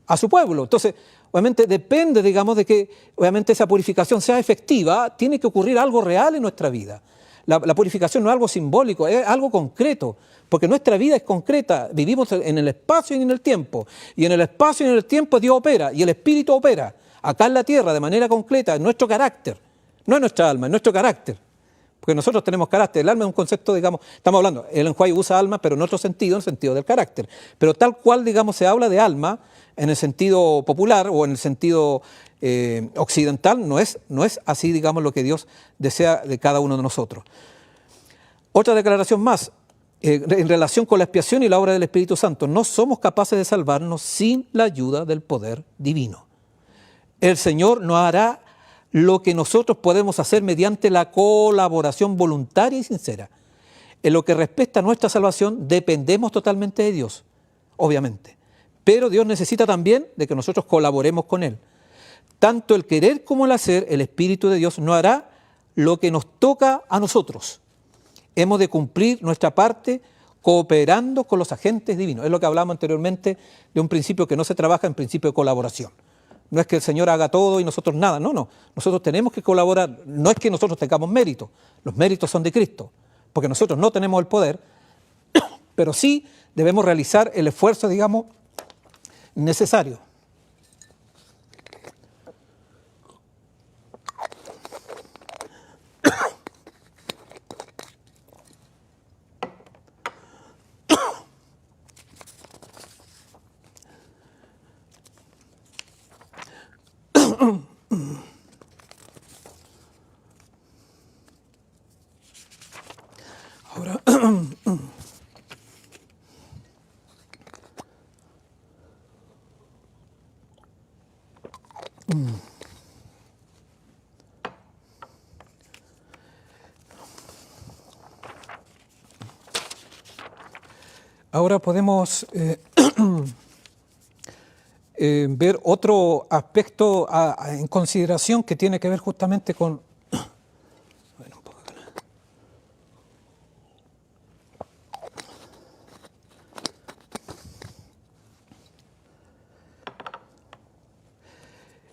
a su pueblo. Entonces, obviamente depende, digamos, de que obviamente esa purificación sea efectiva, tiene que ocurrir algo real en nuestra vida. La purificación no es algo simbólico, es algo concreto, porque nuestra vida es concreta, vivimos en el espacio y en el tiempo, y en el espacio y en el tiempo Dios opera, y el Espíritu opera, acá en la tierra, de manera concreta, en nuestro carácter, no en nuestra alma, en nuestro carácter, porque nosotros tenemos carácter. El alma es un concepto, digamos, estamos hablando, el enjuague usa alma, pero en otro sentido, en el sentido del carácter, pero tal cual, digamos, se habla de alma, en el sentido popular o en el sentido occidental, no es así, digamos, lo que Dios desea de cada uno de nosotros. Otra declaración más, en relación con la expiación y la obra del Espíritu Santo. No somos capaces de salvarnos sin la ayuda del poder divino. El Señor no hará lo que nosotros podemos hacer mediante la colaboración voluntaria y sincera. En lo que respecta a nuestra salvación, dependemos totalmente de Dios, obviamente. Pero Dios necesita también de que nosotros colaboremos con Él. Tanto el querer como el hacer, el Espíritu de Dios no hará lo que nos toca a nosotros. Hemos de cumplir nuestra parte cooperando con los agentes divinos. Es lo que hablamos anteriormente de un principio que no se trabaja en principio de colaboración. No es que el Señor haga todo y nosotros nada, no. Nosotros tenemos que colaborar. No es que nosotros tengamos mérito, los méritos son de Cristo, porque nosotros no tenemos el poder, pero sí debemos realizar el esfuerzo, digamos, necesario. Ahora, ahora podemos ver otro aspecto en consideración que tiene que ver justamente con...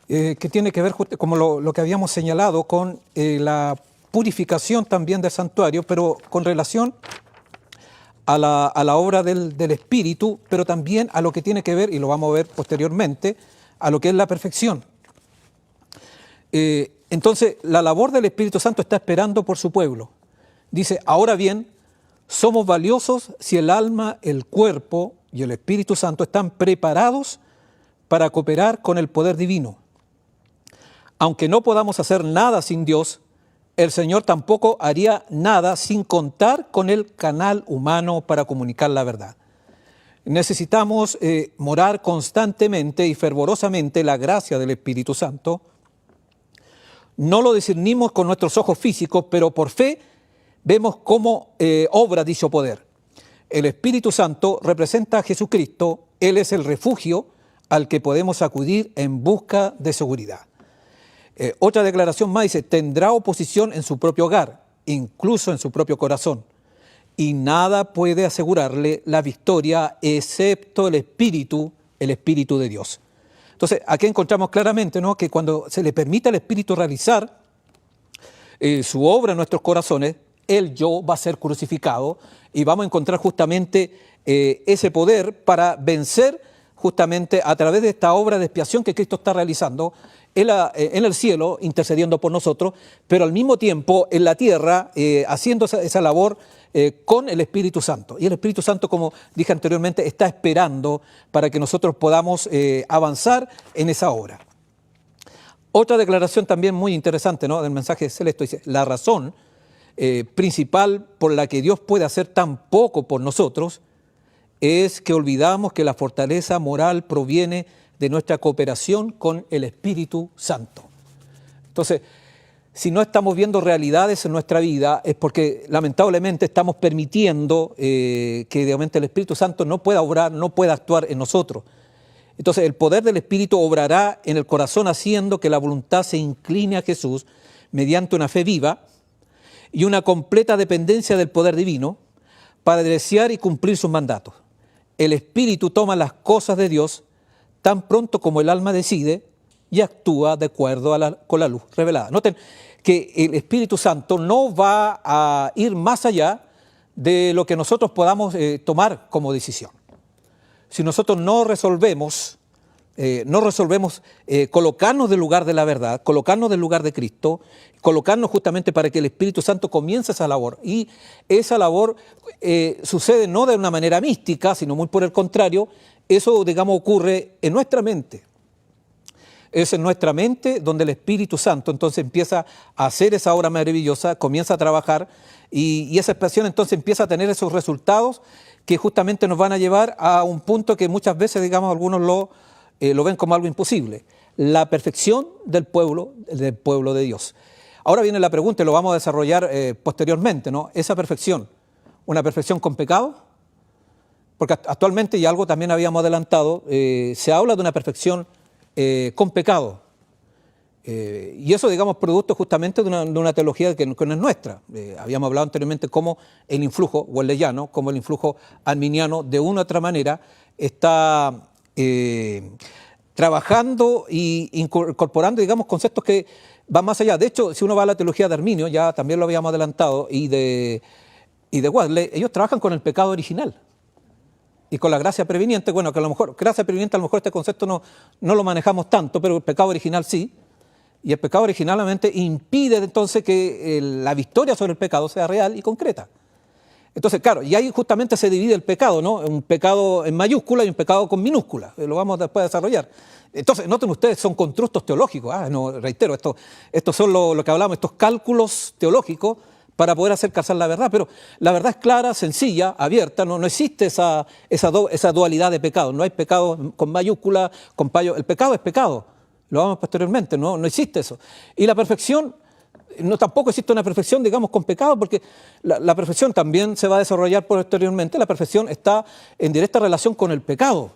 que tiene que ver, como lo que habíamos señalado, con la purificación también del santuario, pero con relación a la obra del Espíritu, pero también a lo que tiene que ver, y lo vamos a ver posteriormente, a lo que es la perfección. Entonces, la labor del Espíritu Santo está esperando por su pueblo. Dice, ahora bien, somos valiosos si el alma, el cuerpo y el Espíritu Santo están preparados para cooperar con el poder divino. Aunque no podamos hacer nada sin Dios, el Señor tampoco haría nada sin contar con el canal humano para comunicar la verdad. Necesitamos morar constantemente y fervorosamente la gracia del Espíritu Santo. No lo discernimos con nuestros ojos físicos, pero por fe vemos cómo obra dicho poder. El Espíritu Santo representa a Jesucristo. Él es el refugio al que podemos acudir en busca de seguridad. Otra declaración más dice, tendrá oposición en su propio hogar, incluso en su propio corazón, y nada puede asegurarle la victoria excepto el Espíritu de Dios. Entonces, aquí encontramos claramente, ¿no?, que cuando se le permite al Espíritu realizar su obra en nuestros corazones, el yo va a ser crucificado y vamos a encontrar justamente ese poder para vencer justamente a través de esta obra de expiación que Cristo está realizando en el cielo, intercediendo por nosotros, pero al mismo tiempo en la tierra, haciendo esa labor con el Espíritu Santo. Y el Espíritu Santo, como dije anteriormente, está esperando para que nosotros podamos avanzar en esa obra. Otra declaración también muy interesante, ¿no?, del mensaje celeste, dice, la razón principal por la que Dios puede hacer tan poco por nosotros es que olvidamos que la fortaleza moral proviene de nuestra cooperación con el Espíritu Santo. Entonces, si no estamos viendo realidades en nuestra vida, es porque lamentablemente estamos permitiendo que realmente el Espíritu Santo no pueda obrar, no pueda actuar en nosotros. Entonces, el poder del Espíritu obrará en el corazón haciendo que la voluntad se incline a Jesús mediante una fe viva y una completa dependencia del poder divino para desear y cumplir sus mandatos. El Espíritu toma las cosas de Dios tan pronto como el alma decide y actúa de acuerdo con la luz revelada. Noten que el Espíritu Santo no va a ir más allá de lo que nosotros podamos tomar como decisión. Si nosotros no resolvemos colocarnos del lugar de la verdad, colocarnos del lugar de Cristo, colocarnos justamente para que el Espíritu Santo comience esa labor. Y esa labor sucede no de una manera mística, sino muy por el contrario, eso, digamos, ocurre en nuestra mente. Es en nuestra mente donde el Espíritu Santo entonces empieza a hacer esa obra maravillosa, comienza a trabajar y esa expresión entonces empieza a tener esos resultados que justamente nos van a llevar a un punto que muchas veces, digamos, algunos lo ven como algo imposible, la perfección del pueblo de Dios. Ahora viene la pregunta y lo vamos a desarrollar posteriormente, ¿no? Esa perfección, ¿una perfección con pecado? Porque actualmente, y algo también habíamos adelantado, se habla de una perfección con pecado. Y eso, digamos, producto justamente de una teología que no es nuestra. Habíamos hablado anteriormente cómo el influjo wesleyano, como el influjo arminiano, de una u otra manera, está trabajando e incorporando, digamos, conceptos que van más allá. De hecho, si uno va a la teología de Arminio, ya también lo habíamos adelantado, y de Wesley, ellos trabajan con el pecado original y con la gracia preveniente. Bueno, que a lo mejor, gracia preveniente, a lo mejor este concepto no lo manejamos tanto, pero el pecado original sí. Y el pecado originalmente impide entonces que la victoria sobre el pecado sea real y concreta. Entonces, claro, y ahí justamente se divide el pecado, ¿no? Un pecado en mayúscula y un pecado con minúscula. Lo vamos después a desarrollar. Entonces, noten ustedes, son constructos teológicos. No, reitero, estos son lo que hablamos, estos cálculos teológicos para poder hacer calzar la verdad. Pero la verdad es clara, sencilla, abierta. No existe esa dualidad de pecado. No hay pecado con mayúscula, con payo. El pecado es pecado. Lo vamos posteriormente, no existe eso. Y la perfección, tampoco existe una perfección, digamos, con pecado, porque la perfección también se va a desarrollar posteriormente. La perfección está en directa relación con el pecado. O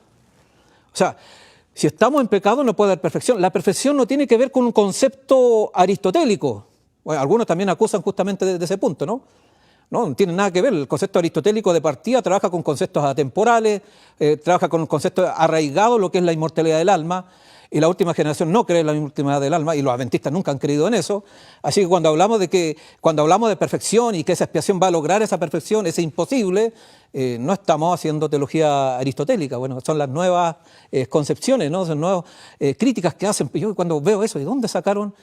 sea, si estamos en pecado no puede haber perfección. La perfección no tiene que ver con un concepto aristotélico. Bueno, algunos también acusan justamente de ese punto, ¿no? No tiene nada que ver. El concepto aristotélico de partida trabaja con conceptos atemporales, trabaja con un concepto arraigado, lo que es la inmortalidad del alma. Y la última generación no cree en la inmortalidad del alma, y los adventistas nunca han creído en eso. Así que cuando hablamos de perfección y que esa expiación va a lograr esa perfección, ese imposible, no estamos haciendo teología aristotélica. Bueno, son las nuevas concepciones, ¿no? Son nuevas críticas que hacen. Yo cuando veo eso, ¿de dónde sacaron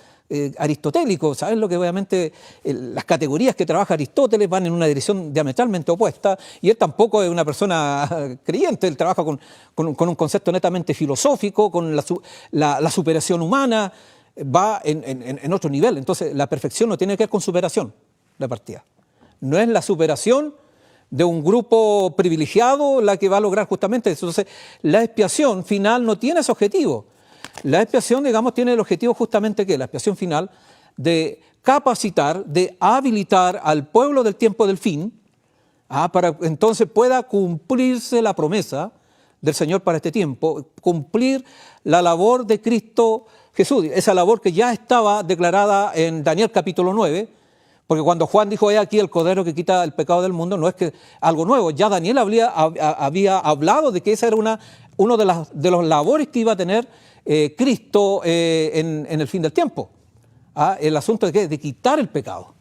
aristotélico? ¿Sabes lo que obviamente las categorías que trabaja Aristóteles van en una dirección diametralmente opuesta? Y él tampoco es una persona creyente, él trabaja con un concepto netamente filosófico, con la superación humana, va en otro nivel. Entonces, la perfección no tiene que ver con superación de partida. No es la superación de un grupo privilegiado la que va a lograr justamente eso. Entonces, la expiación final no tiene ese objetivo. La expiación, digamos, tiene el objetivo justamente que la expiación final de capacitar, de habilitar al pueblo del tiempo del fin, para que entonces pueda cumplirse la promesa del Señor para este tiempo, cumplir la labor de Cristo Jesús, esa labor que ya estaba declarada en Daniel capítulo 9, porque cuando Juan dijo, he aquí el Cordero que quita el pecado del mundo, no es que algo nuevo, ya Daniel había hablado de que esa era uno de los labores que iba a tener Cristo en el fin del tiempo. El asunto de quitar el pecado.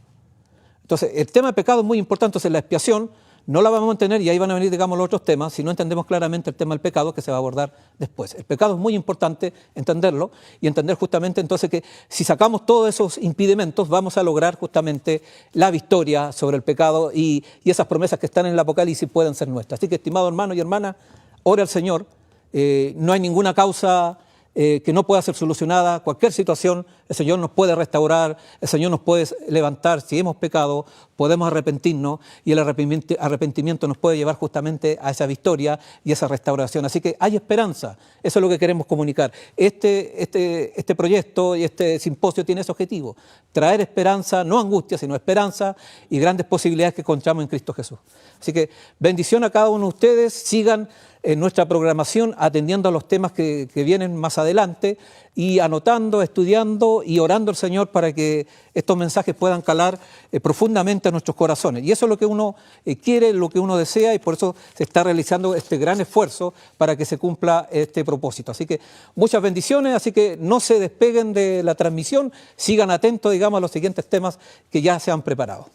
Entonces, el tema del pecado es muy importante. Entonces, la expiación no la vamos a entender, y ahí van a venir, digamos, los otros temas, si no entendemos claramente el tema del pecado, que se va a abordar después. El pecado es muy importante entenderlo, y entender justamente entonces que si sacamos todos esos impedimentos, vamos a lograr justamente la victoria sobre el pecado, y esas promesas que están en el Apocalipsis pueden ser nuestras. Así que, estimado hermano y hermana, ore al Señor. No hay ninguna causa que no pueda ser solucionada. Cualquier situación, el Señor nos puede restaurar, el Señor nos puede levantar. Si hemos pecado, podemos arrepentirnos, y el arrepentimiento nos puede llevar justamente a esa victoria y esa restauración. Así que hay esperanza. Eso es lo que queremos comunicar. Este proyecto y este simposio tiene ese objetivo: traer esperanza, no angustia, sino esperanza y grandes posibilidades que encontramos en Cristo Jesús. Así que bendición a cada uno de ustedes. Sigan en nuestra programación atendiendo a los temas que vienen más adelante, y anotando, estudiando pidiendo y orando al Señor para que estos mensajes puedan calar profundamente a nuestros corazones. Y eso es lo que uno quiere, lo que uno desea, y por eso se está realizando este gran esfuerzo para que se cumpla este propósito. Así que muchas bendiciones, así que no se despeguen de la transmisión, sigan atentos, digamos, a los siguientes temas que ya se han preparado.